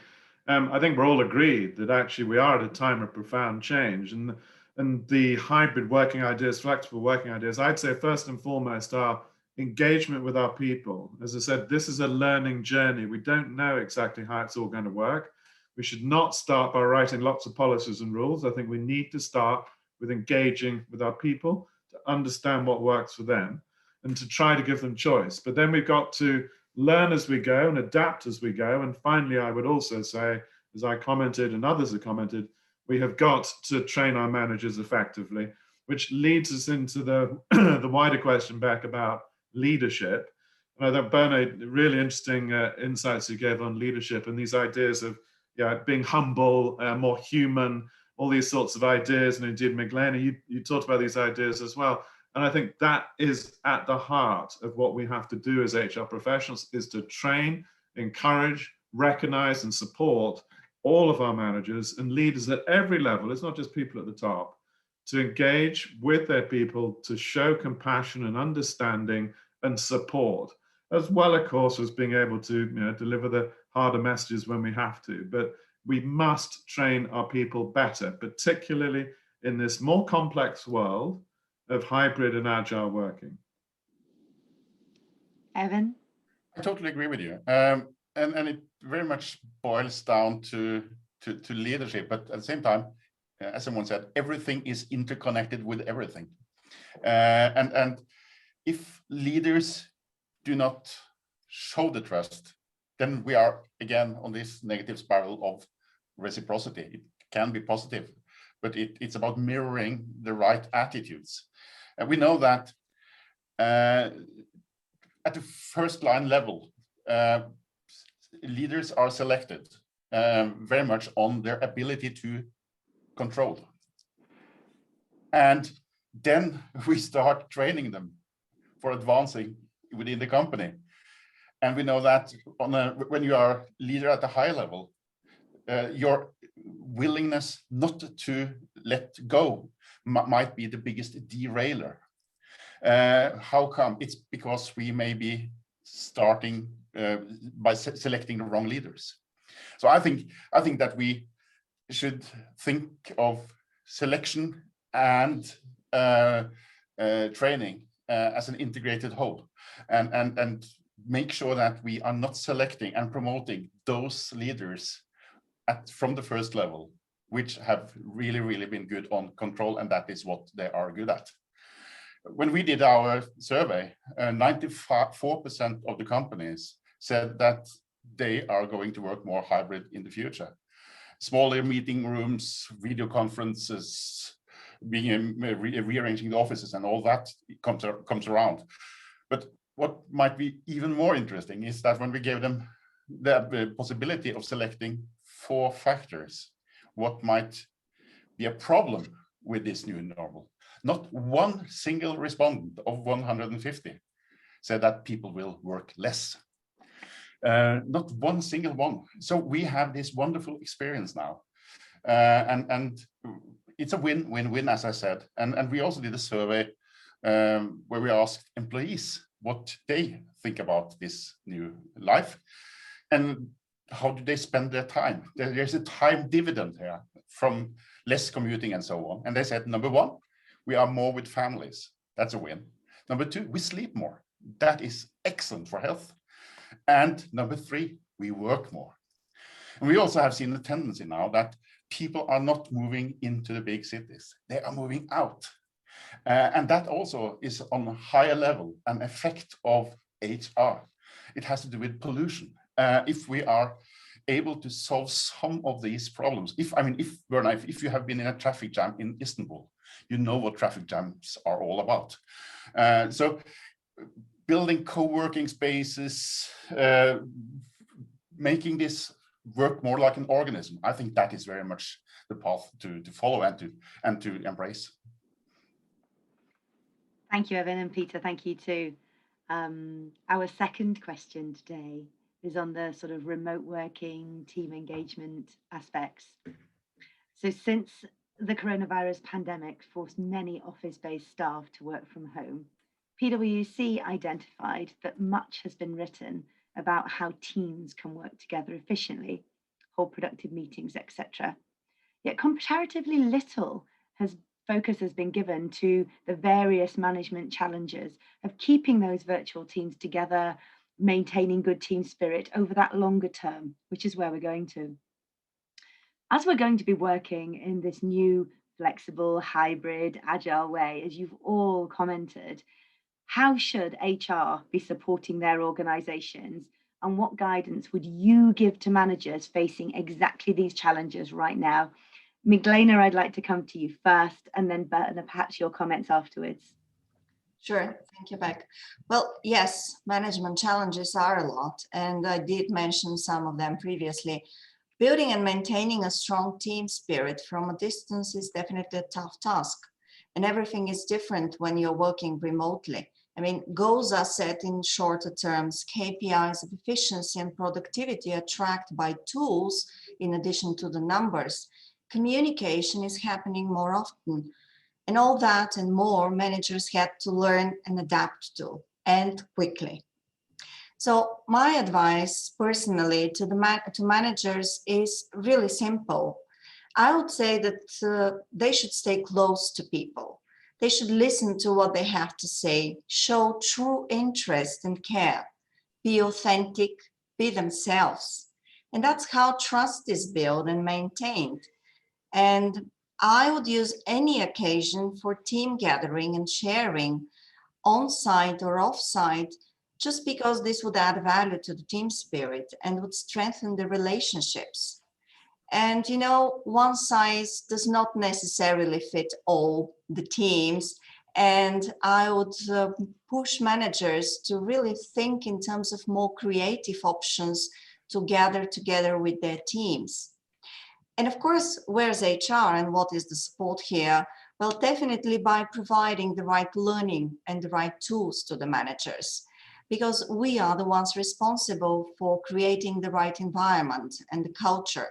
I think we're all agreed that actually we are at a time of profound change, and the hybrid working ideas, flexible working ideas, I'd say first and foremost are engagement with our people. As I said, this is a learning journey. We don't know exactly how it's all going to work. We should not start by writing lots of policies and rules. I think we need to start with engaging with our people to understand what works for them and to try to give them choice. But then we've got to learn as we go and adapt as we go. And finally, I would also say, as I commented and others have commented, we have got to train our managers effectively, which leads us into the, the wider question back about leadership. And I thought, Berna, really interesting insights you gave on leadership and these ideas of being humble, more human, all these sorts of ideas. And indeed, Miglena, you talked about these ideas as well. And I think that is at the heart of what we have to do as HR professionals, is to train, encourage, recognize, and support all of our managers and leaders at every level. It's not just people at the top, to engage with their people, to show compassion and understanding and support, as well, of course, as being able to deliver the harder messages when we have to. But we must train our people better, particularly in this more complex world of hybrid and agile working. Evan? I totally agree with you. And it very much boils down to leadership, but at the same time, as someone said, everything is interconnected with everything. And if leaders do not show the trust, then we are again on this negative spiral of reciprocity. It can be positive, but it's about mirroring the right attitudes. And we know that at the first line level, leaders are selected very much on their ability to control. And then we start training them for advancing within the company. And we know that when you are leader at a high level, your willingness not to let go might be the biggest derailer. How come? It's because we may be starting by selecting the wrong leaders. So I think that we should think of selection and training as an integrated whole, and make sure that we are not selecting and promoting those leaders from the first level, which have really been good on control, and that is what they are good at. When we did our survey, 94% of the companies said that they are going to work more hybrid in the future. smaller meeting rooms, video conferences, rearranging the offices, and all that comes around. But what might be even more interesting is that when we gave them the possibility of selecting 4 factors, what might be a problem with this new normal, not one single respondent of 150 said that people will work less. Not one single one. So we have this wonderful experience now. And it's a win-win-win, as I said. And we also did a survey where we asked employees what they think about this new life and how do they spend their time. There's a time dividend here from less commuting and so on. And they said, number 1, we are more with families. That's a win. Number 2, we sleep more. That is excellent for health. And number 3, we work more. And we also have seen a tendency now that people are not moving into the big cities. They are moving out. And that also is on a higher level, an effect of HR. It has to do with pollution. If we are able to solve some of these problems, if you have been in a traffic jam in Istanbul, you know what traffic jams are all about. So building co-working spaces, making this work more like an organism, I think that is very much the path to follow and to embrace. Thank you, Evan, and Peter, thank you too. Our second question today is on the sort of remote working, team engagement aspects. So since the coronavirus pandemic forced many office-based staff to work from home, PwC identified that much has been written about how teams can work together efficiently, hold productive meetings, etc. Yet comparatively little focus has been given to the various management challenges of keeping those virtual teams together, maintaining good team spirit over that longer term, which is where we're going to. As we're going to be working in this new flexible, hybrid, agile way, as you've all commented, how should HR be supporting their organizations, and what guidance would you give to managers facing exactly these challenges right now? Miglena, I'd like to come to you first, and then Bertna, perhaps your comments afterwards. Sure, thank you, Beck. Well, yes, management challenges are a lot, and I did mention some of them previously. Building and maintaining a strong team spirit from a distance is definitely a tough task, and everything is different when you're working remotely. I mean, goals are set in shorter terms, KPIs of efficiency and productivity are tracked by tools in addition to the numbers. Communication is happening more often, and all that and more managers had to learn and adapt to, and quickly. So my advice personally to managers is really simple. I would say that they should stay close to people. They should listen to what they have to say, show true interest and care, be authentic, be themselves. And that's how trust is built and maintained. And I would use any occasion for team gathering and sharing, on-site or off-site, just because this would add value to the team spirit and would strengthen the relationships. And you know, one size does not necessarily fit all the teams. And I would push managers to really think in terms of more creative options to gather together with their teams. And of course, where's HR and what is the support here? Well, definitely by providing the right learning and the right tools to the managers, because we are the ones responsible for creating the right environment and the culture.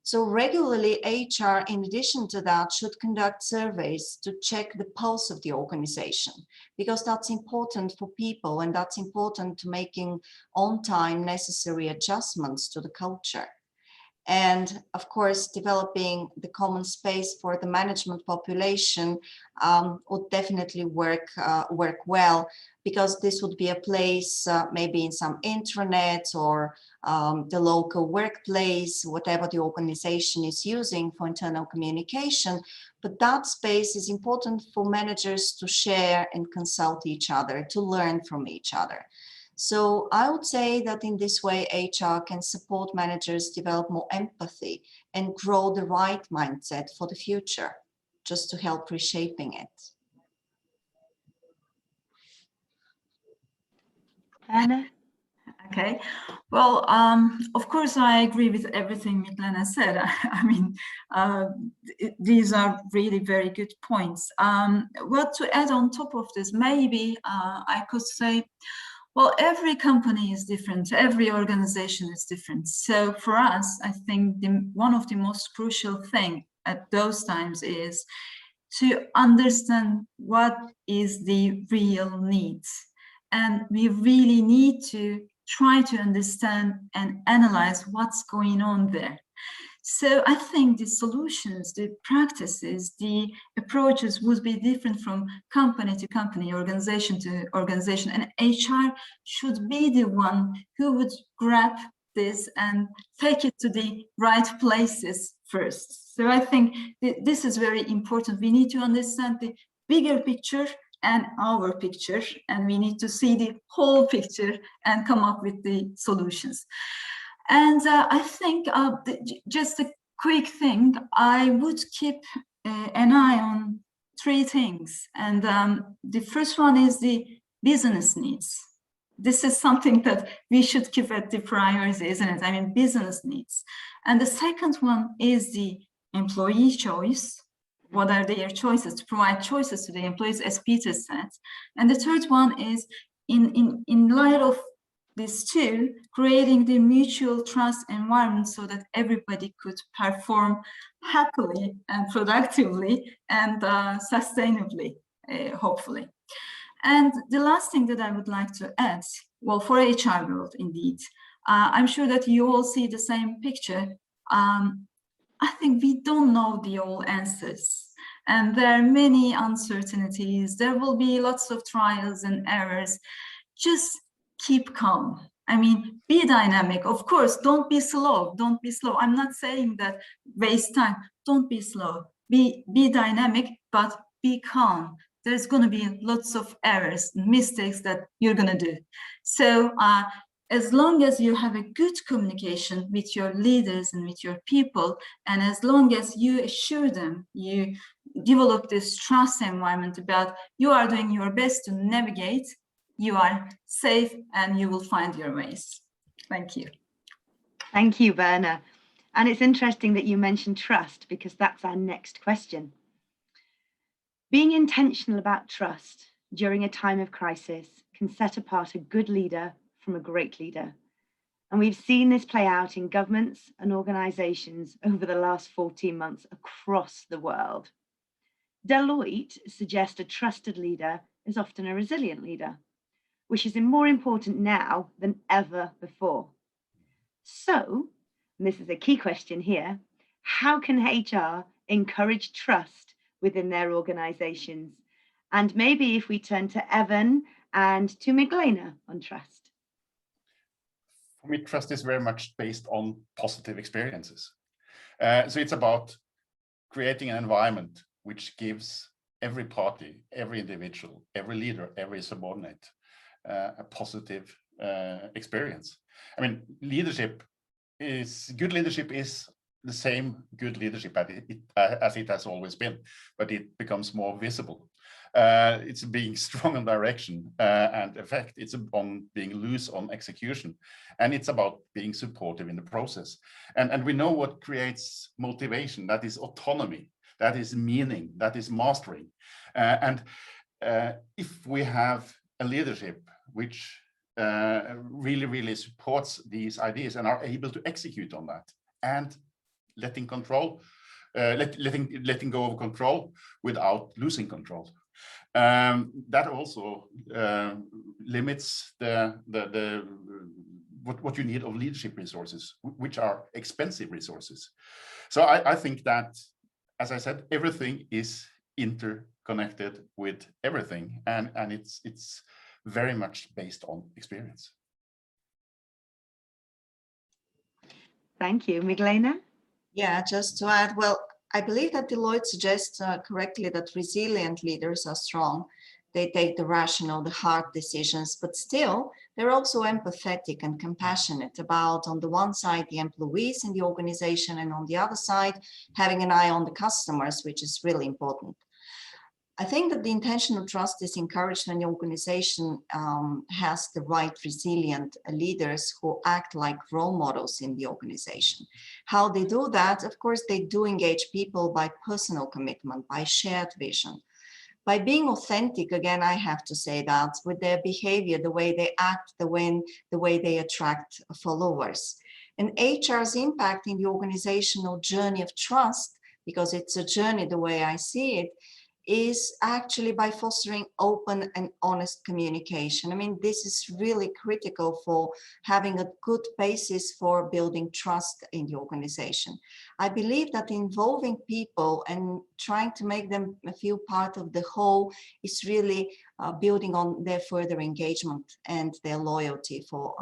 So regularly, HR, in addition to that, should conduct surveys to check the pulse of the organization, because that's important for people and that's important to making on-time necessary adjustments to the culture. And of course, developing the common space for the management population would definitely work well, because this would be a place maybe in some intranet or the local workplace, whatever the organization is using for internal communication. But that space is important for managers to share and consult each other, to learn from each other. So I would say that in this way, HR can support managers develop more empathy and grow the right mindset for the future, just to help reshaping it. Anna? Okay, well, of course, I agree with everything Miglena said. I mean, these are really very good points. What to add on top of this, maybe I could say, well, every company is different, every organization is different. So for us, I think one of the most crucial thing at those times is to understand what is the real needs. And we really need to try to understand and analyze what's going on there. So I think the solutions, the practices, the approaches would be different from company to company, organization to organization, and HR should be the one who would grab this and take it to the right places first. So I think this is very important. We need to understand the bigger picture and our picture, and we need to see the whole picture and come up with the solutions. And I think just a quick thing, I would keep an eye on three things. And the first one is the business needs. This is something that we should keep at the priority, isn't it? I mean, business needs. And the second one is the employee choice. What are their choices, to provide choices to the employees, as Peter said. And the third one is, in light of these two, creating the mutual trust environment so that everybody could perform happily and productively and sustainably, hopefully. And the last thing that I would like to add, well, for HR world, indeed, I'm sure that you all see the same picture. I think we don't know the all answers, and there are many uncertainties. There will be lots of trials and errors. Just keep calm. I mean, be dynamic. Of course, don't be slow. Don't be slow. I'm not saying that waste time. Don't be slow. Be dynamic, but be calm. There's going to be lots of errors, mistakes that you're going to do. So as long as you have a good communication with your leaders and with your people, and as long as you assure them, you develop this trust environment about you are doing your best to navigate, you are safe and you will find your ways. Thank you. Thank you, Berna. And it's interesting that you mentioned trust, because that's our next question. Being intentional about trust during a time of crisis can set apart a good leader from a great leader. And we've seen this play out in governments and organizations over the last 14 months across the world. Deloitte suggests a trusted leader is often a resilient leader, which is more important now than ever before. So, and this is a key question here, how can HR encourage trust within their organizations? And maybe if we turn to Evan and to Miglena on trust. For me, trust is very much based on positive experiences. So it's about creating an environment which gives every party, every individual, every leader, every subordinate a positive experience. I mean, good leadership is the same good leadership as it has always been, but it becomes more visible. It's being strong on direction and effect. It's on being loose on execution, and it's about being supportive in the process. And we know what creates motivation. That is autonomy. That is meaning. That is mastering. And if we have a leadership which really supports these ideas and are able to execute on that, and letting go of control without losing control. That also limits what you need of leadership resources, which are expensive resources. So I think that, as I said, everything is interconnected with everything, and it's very much based on experience. Thank you. Miglena? Yeah, just to add, well, I believe that Deloitte suggests correctly that resilient leaders are strong. They take the rational, the hard decisions, but still they're also empathetic and compassionate about, on the one side, the employees in the organization, and on the other side, having an eye on the customers, which is really important. I think that the intentional trust is encouraged when the organization has the right, resilient leaders who act like role models in the organization. How they do that, of course, they do engage people by personal commitment, by shared vision. By being authentic, again, I have to say that, with their behavior, the way they act, the way they attract followers. And HR's impact in the organizational journey of trust, because it's a journey the way I see it, is actually by fostering open and honest communication. I mean, this is really critical for having a good basis for building trust in the organization. I believe that involving people and trying to make them feel part of the whole is really building on their further engagement and their loyalty for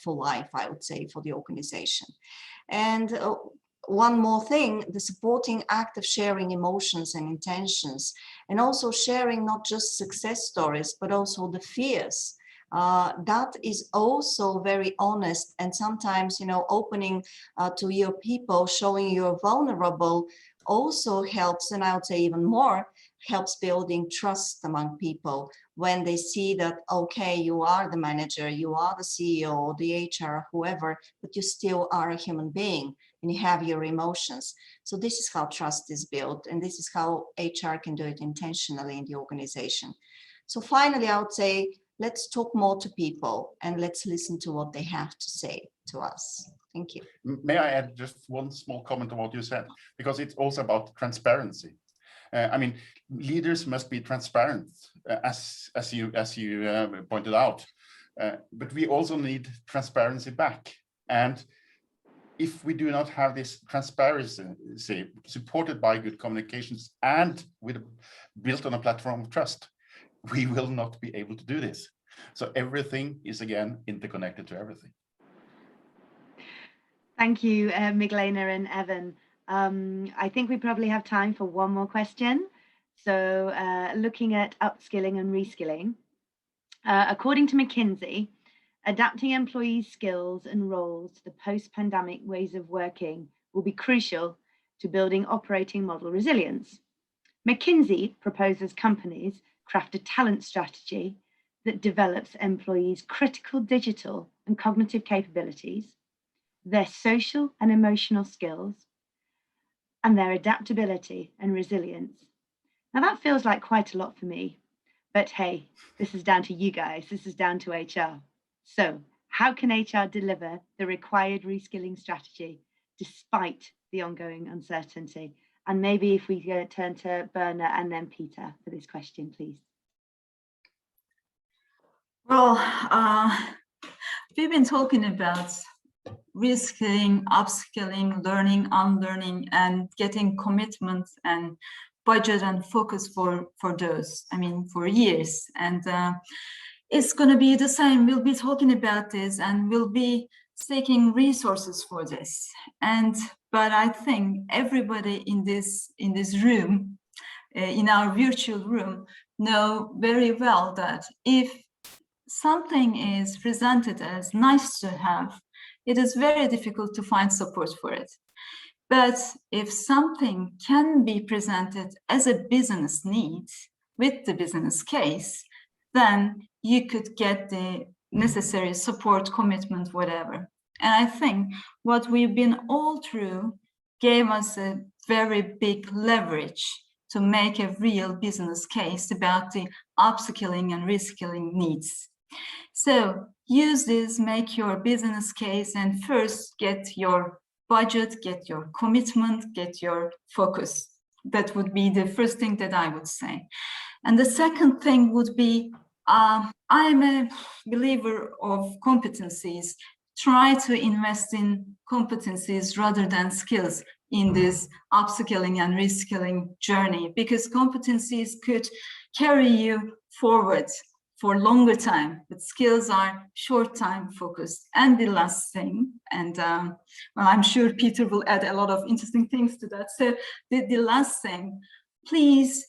life, I would say, for the organization. And one more thing, the supporting act of sharing emotions and intentions, and also sharing not just success stories, but also the fears. That is also very honest, and sometimes, opening to your people, showing you're vulnerable also helps, and I would say even more, helps building trust among people when they see that, okay, you are the manager, you are the CEO, the HR, whoever, but you still are a human being and you have your emotions. So this is how trust is built, and this is how HR can do it intentionally in the organization. So finally, I would say, let's talk more to people and let's listen to what they have to say to us. Thank you. May I add just one small comment on what you said, because it's also about transparency. I mean, leaders must be transparent, as you pointed out, but we also need transparency back. And if we do not have this transparency supported by good communications and built on a platform of trust, we will not be able to do this. So everything is, again, interconnected to everything. Thank you, Miglena and Evan. I think we probably have time for one more question. So looking at upskilling and reskilling, according to McKinsey, adapting employees' skills and roles to the post-pandemic ways of working will be crucial to building operating model resilience. McKinsey proposes companies craft a talent strategy that develops employees' critical digital and cognitive capabilities, their social and emotional skills, and their adaptability and resilience. Now that feels like quite a lot for me, but hey, this is down to you guys, this is down to HR. So how can HR deliver the required reskilling strategy despite the ongoing uncertainty? And maybe if we turn to Berna and then Peter for this question, please. Well, we've been talking about reskilling, upskilling, learning, unlearning, and getting commitment and budget and focus for those, for years. And it's going to be the same. We'll be talking about this and we'll be seeking resources for this. But I think everybody in this room, in our virtual room, know very well that if something is presented as nice to have, it is very difficult to find support for it. But if something can be presented as a business need with the business case, then you could get the necessary support, commitment, whatever. And I think what we've been all through gave us a very big leverage to make a real business case about the upskilling and reskilling needs. So use this, make your business case, and first get your budget, get your commitment, get your focus. That would be the first thing that I would say. And the second thing would be, I'm a believer of competencies. Try to invest in competencies rather than skills in this upskilling and reskilling journey, because competencies could carry you forward for longer time, but skills are short time focused. And the last thing, and well, I'm sure Peter will add a lot of interesting things to that. So the last thing, please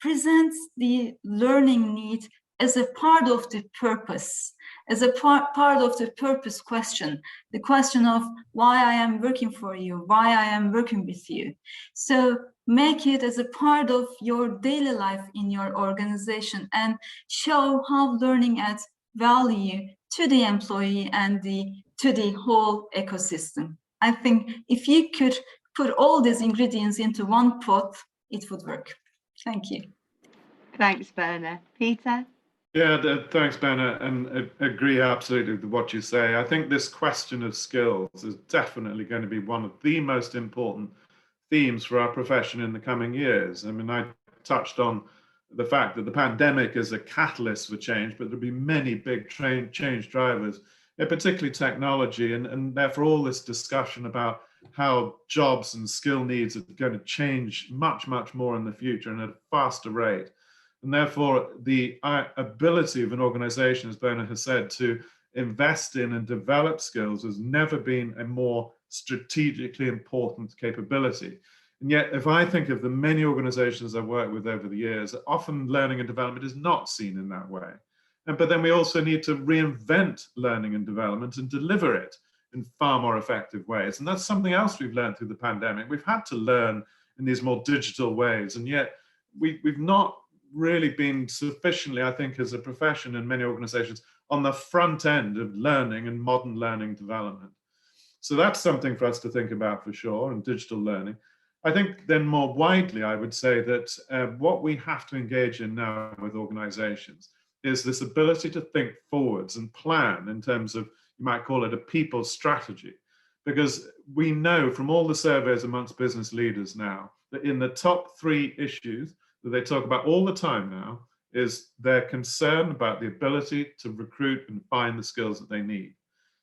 presents the learning need as a part of the purpose, as a part of the purpose question, the question of why I am working for you, why I am working with you. So make it as a part of your daily life in your organization and show how learning adds value to the employee and to the whole ecosystem. I think if you could put all these ingredients into one pot, it would work. Thank you. Thanks, Berna. Peter? Yeah, thanks, Berna, and agree absolutely with what you say. I think this question of skills is definitely going to be one of the most important themes for our profession in the coming years. I mean, I touched on the fact that the pandemic is a catalyst for change, but there'll be many big change drivers, particularly technology, and therefore all this discussion about how jobs and skill needs are going to change much, much more in the future and at a faster rate. And therefore, the ability of an organization, as Berna has said, to invest in and develop skills has never been a more strategically important capability. And yet, if I think of the many organizations I've worked with over the years, often learning and development is not seen in that way. But then we also need to reinvent learning and development and deliver it in far more effective ways. And that's something else we've learned through the pandemic. We've had to learn in these more digital ways, and yet we've not really been sufficiently, I think, as a profession in many organizations, on the front end of learning and modern learning development. So that's something for us to think about for sure, and digital learning. I think then more widely, I would say that what we have to engage in now with organizations is this ability to think forwards and plan in terms of, you might call it a people strategy. Because we know from all the surveys amongst business leaders now that in the top 3 issues that they talk about all the time now is their concern about the ability to recruit and find the skills that they need.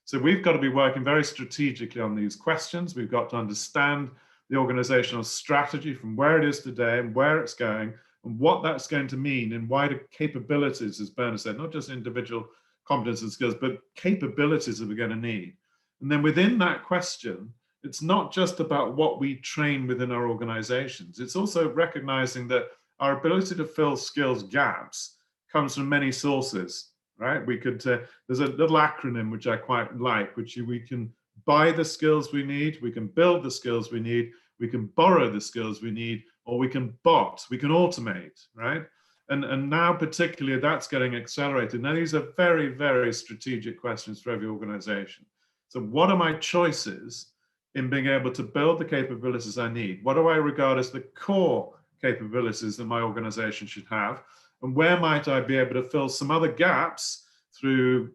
So we've got to be working very strategically on these questions. We've got to understand the organizational strategy from where it is today and where it's going and what that's going to mean in wider capabilities, as Berna said, not just individual competence and skills, but capabilities that we're going to need. And then within that question, it's not just about what we train within our organizations. It's also recognizing that our ability to fill skills gaps comes from many sources, right? We could, there's a little acronym which I quite like, which we can buy the skills we need, we can build the skills we need, we can borrow the skills we need, or we can bot, we can automate, right? And now particularly that's getting accelerated. Now these are very, very strategic questions for every organization. So what are my choices in being able to build the capabilities I need? What do I regard as the core capabilities that my organization should have? And where might I be able to fill some other gaps through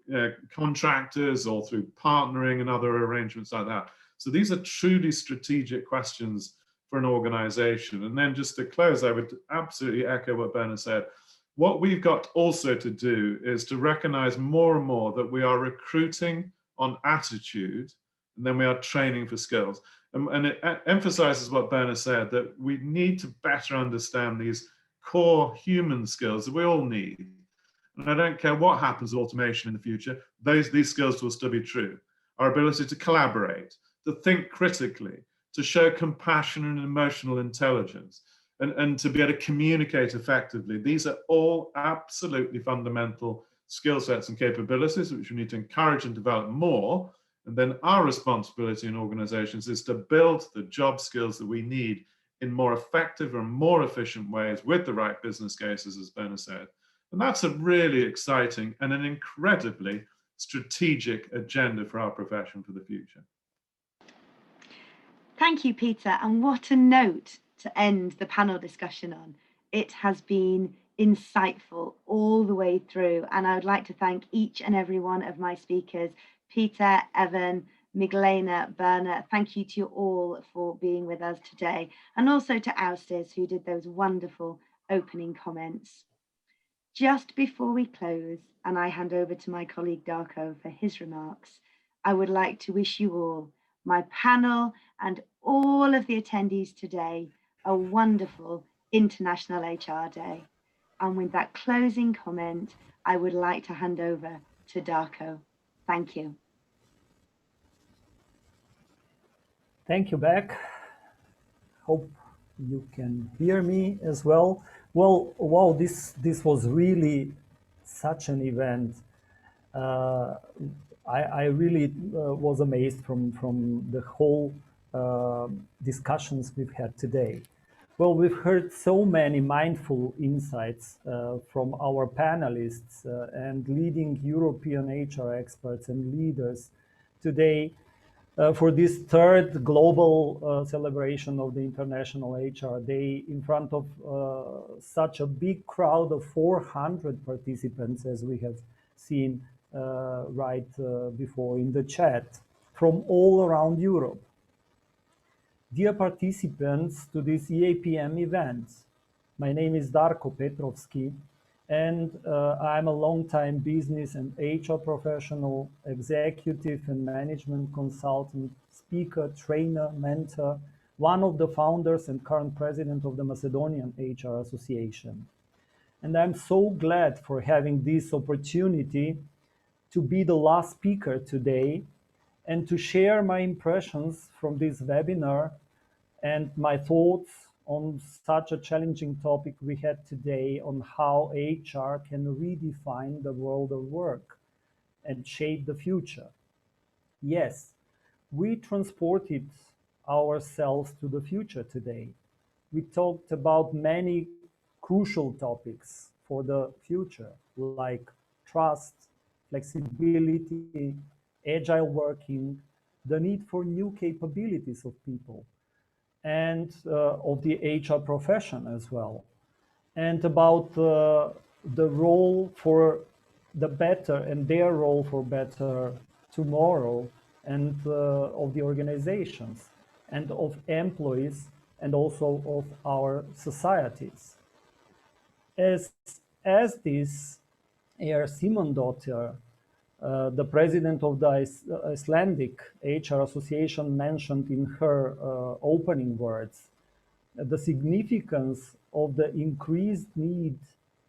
contractors or through partnering and other arrangements like that? So these are truly strategic questions for an organization. And then just to close, I would absolutely echo what Berna said. What we've got also to do is to recognize more and more that we are recruiting on attitude, and then we are training for skills. And it emphasizes what Berna said, that we need to better understand these core human skills that we all need. And I don't care what happens with automation in the future, these skills will still be true. Our ability to collaborate, to think critically, to show compassion and emotional intelligence, and to be able to communicate effectively. These are all absolutely fundamental skill sets and capabilities which we need to encourage and develop more. And then our responsibility in organizations is to build the job skills that we need in more effective and more efficient ways with the right business cases, as Berna said. And that's a really exciting and an incredibly strategic agenda for our profession for the future. Thank you, Peter. And what a note to end the panel discussion on. It has been insightful all the way through. And I would like to thank each and every one of my speakers, Peter, Evan, Miglena, Berna. Thank you to you all for being with us today. And also to Austis, who did those wonderful opening comments. Just before we close, and I hand over to my colleague Darko for his remarks, I would like to wish you all, my panel and all of the attendees today, a wonderful International HR Day. And with that closing comment, I would like to hand over to Darko. Thank you. Thank you, Beck. Hope you can hear me as well. Well, wow, this was really such an event. Uh, I really was amazed from the whole discussions we've had today. Well, we've heard so many mindful insights from our panelists and leading European HR experts and leaders today for this third global celebration of the International HR Day in front of such a big crowd of 400 participants, as we have seen right before in the chat, from all around Europe. Dear participants to this EAPM event, my name is Darko Petrovski, and I'm a long-time business and HR professional, executive and management consultant, speaker, trainer, mentor, one of the founders and current president of the Macedonian HR Association. And I'm so glad for having this opportunity to be the last speaker today and to share my impressions from this webinar and my thoughts on such a challenging topic we had today on how HR can redefine the world of work and shape the future. Yes, we transported ourselves to the future today. We talked about many crucial topics for the future, like trust, flexibility, agile working, the need for new capabilities of people, and of the HR profession as well, and about the role for the better and their role for better tomorrow, and of the organizations and of employees and also of our societies. As this Simondottir, the president of the Icelandic HR Association, mentioned in her opening words, the significance of the increased need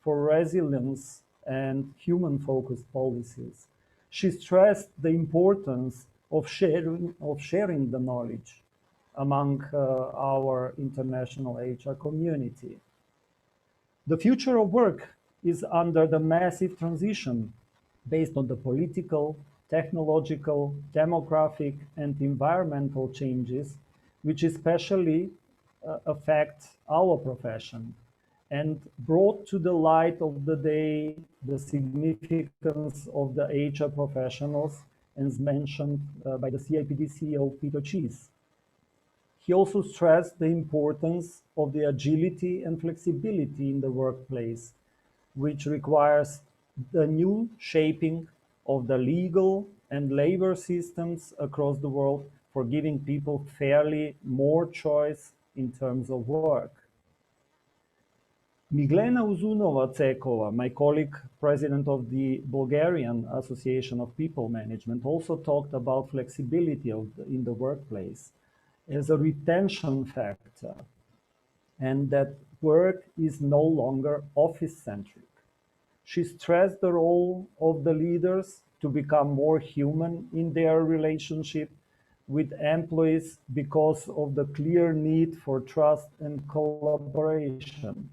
for resilience and human-focused policies. She stressed the importance of sharing the knowledge among our international HR community. The future of work is under the massive transition based on the political, technological, demographic, and environmental changes, which especially affect our profession, and brought to the light of the day the significance of the HR professionals, as mentioned by the CIPD CEO Peter Cheese. He also stressed the importance of the agility and flexibility in the workplace, which requires the new shaping of the legal and labor systems across the world for giving people fairly more choice in terms of work. Miglena Uzanova, my colleague, president of the Bulgarian Association of People Management, also talked about flexibility in the workplace as a retention factor, and that work is no longer office-centric. She stressed the role of the leaders to become more human in their relationship with employees because of the clear need for trust and collaboration,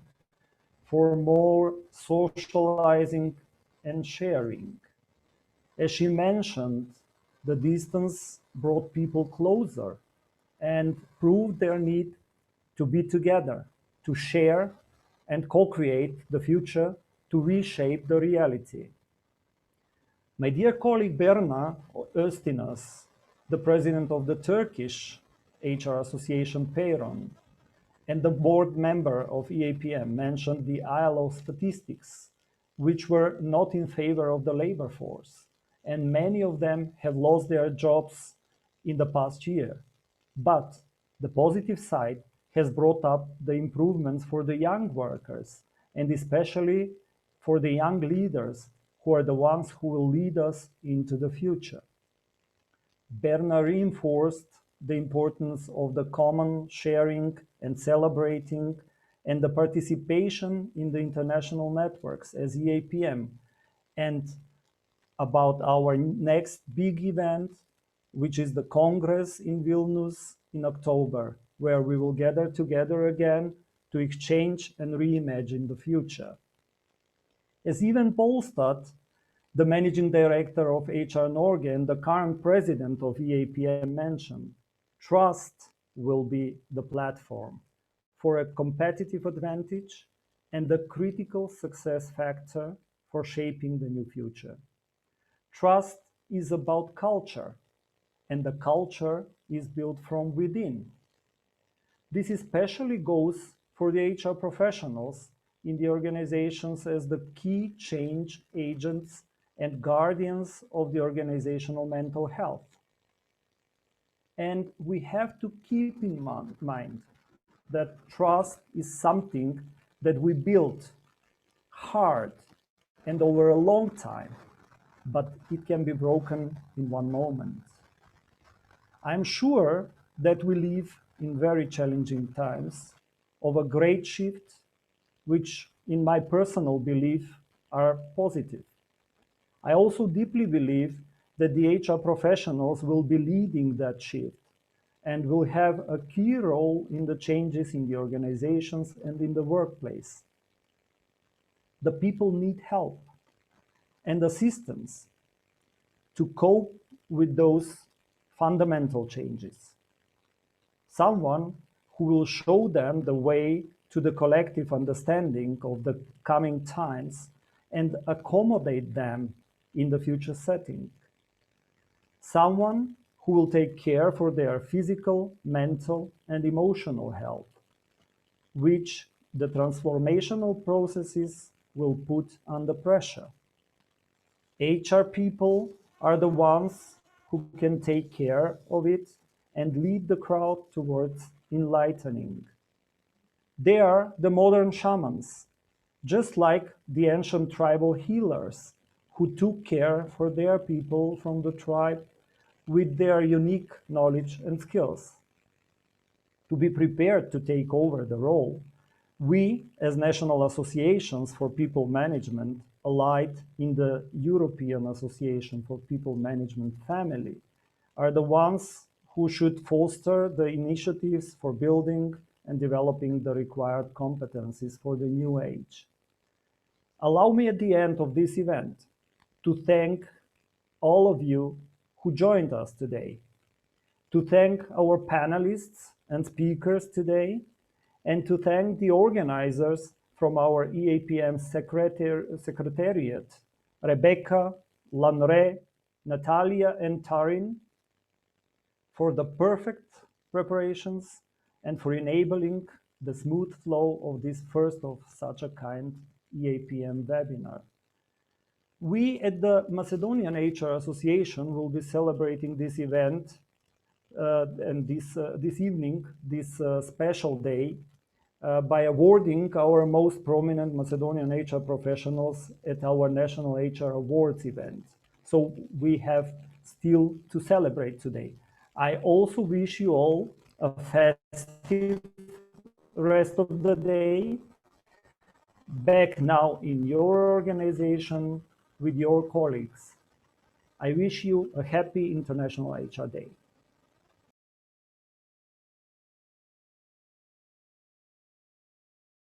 for more socializing and sharing. As she mentioned, the distance brought people closer and proved their need to be together, to share and co-create the future, to reshape the reality. My dear colleague Berna Öztinas, the president of the Turkish HR Association Peyron, and the board member of EAPM, mentioned the Ilo Statistics, which were not in favor of the labor force, and many of them have lost their jobs in the past year. But the positive side has brought up the improvements for the young workers, and especially for the young leaders who are the ones who will lead us into the future. Berna reinforced the importance of the common sharing and celebrating and the participation in the international networks as EAPM, and about our next big event, which is the Congress in Vilnius in October, where we will gather together again to exchange and reimagine the future. As even Bolstad, the managing director of HR Norge and the current president of EAPM mentioned, trust will be the platform for a competitive advantage and the critical success factor for shaping the new future. Trust is about culture, and the culture is built from within. This especially goes for the HR professionals in the organizations as the key change agents and guardians of the organizational mental health. And we have to keep in mind that trust is something that we build hard and over a long time, but it can be broken in one moment. I'm sure that we live in very challenging times of a great shift, which in my personal belief are positive. I also deeply believe that the HR professionals will be leading that shift and will have a key role in the changes in the organizations and in the workplace. The people need help and assistance to cope with those fundamental changes. Someone who will show them the way to the collective understanding of the coming times and accommodate them in the future setting. Someone who will take care for their physical, mental, and emotional health, which the transformational processes will put under pressure. HR people are the ones who can take care of it and lead the crowd towards enlightening. They are the modern shamans, just like the ancient tribal healers who took care for their people from the tribe with their unique knowledge and skills. To be prepared to take over the role, we, as national associations for people management, allied in the European Association for People Management family, are the ones who should foster the initiatives for building and developing the required competencies for the new age. Allow me at the end of this event to thank all of you who joined us today, to thank our panelists and speakers today, and to thank the organizers from our EAPM Secretariat, Rebecca, Lanre, Natalia, and Tarin, for the perfect preparations and for enabling the smooth flow of this first of such a kind EAPM webinar. We at the Macedonian HR Association will be celebrating this event and this evening, this special day, by awarding our most prominent Macedonian HR professionals at our National HR Awards event. So we have still to celebrate today. I also wish you all a festive rest of the day, back now in your organization with your colleagues. I wish you a happy International HR Day.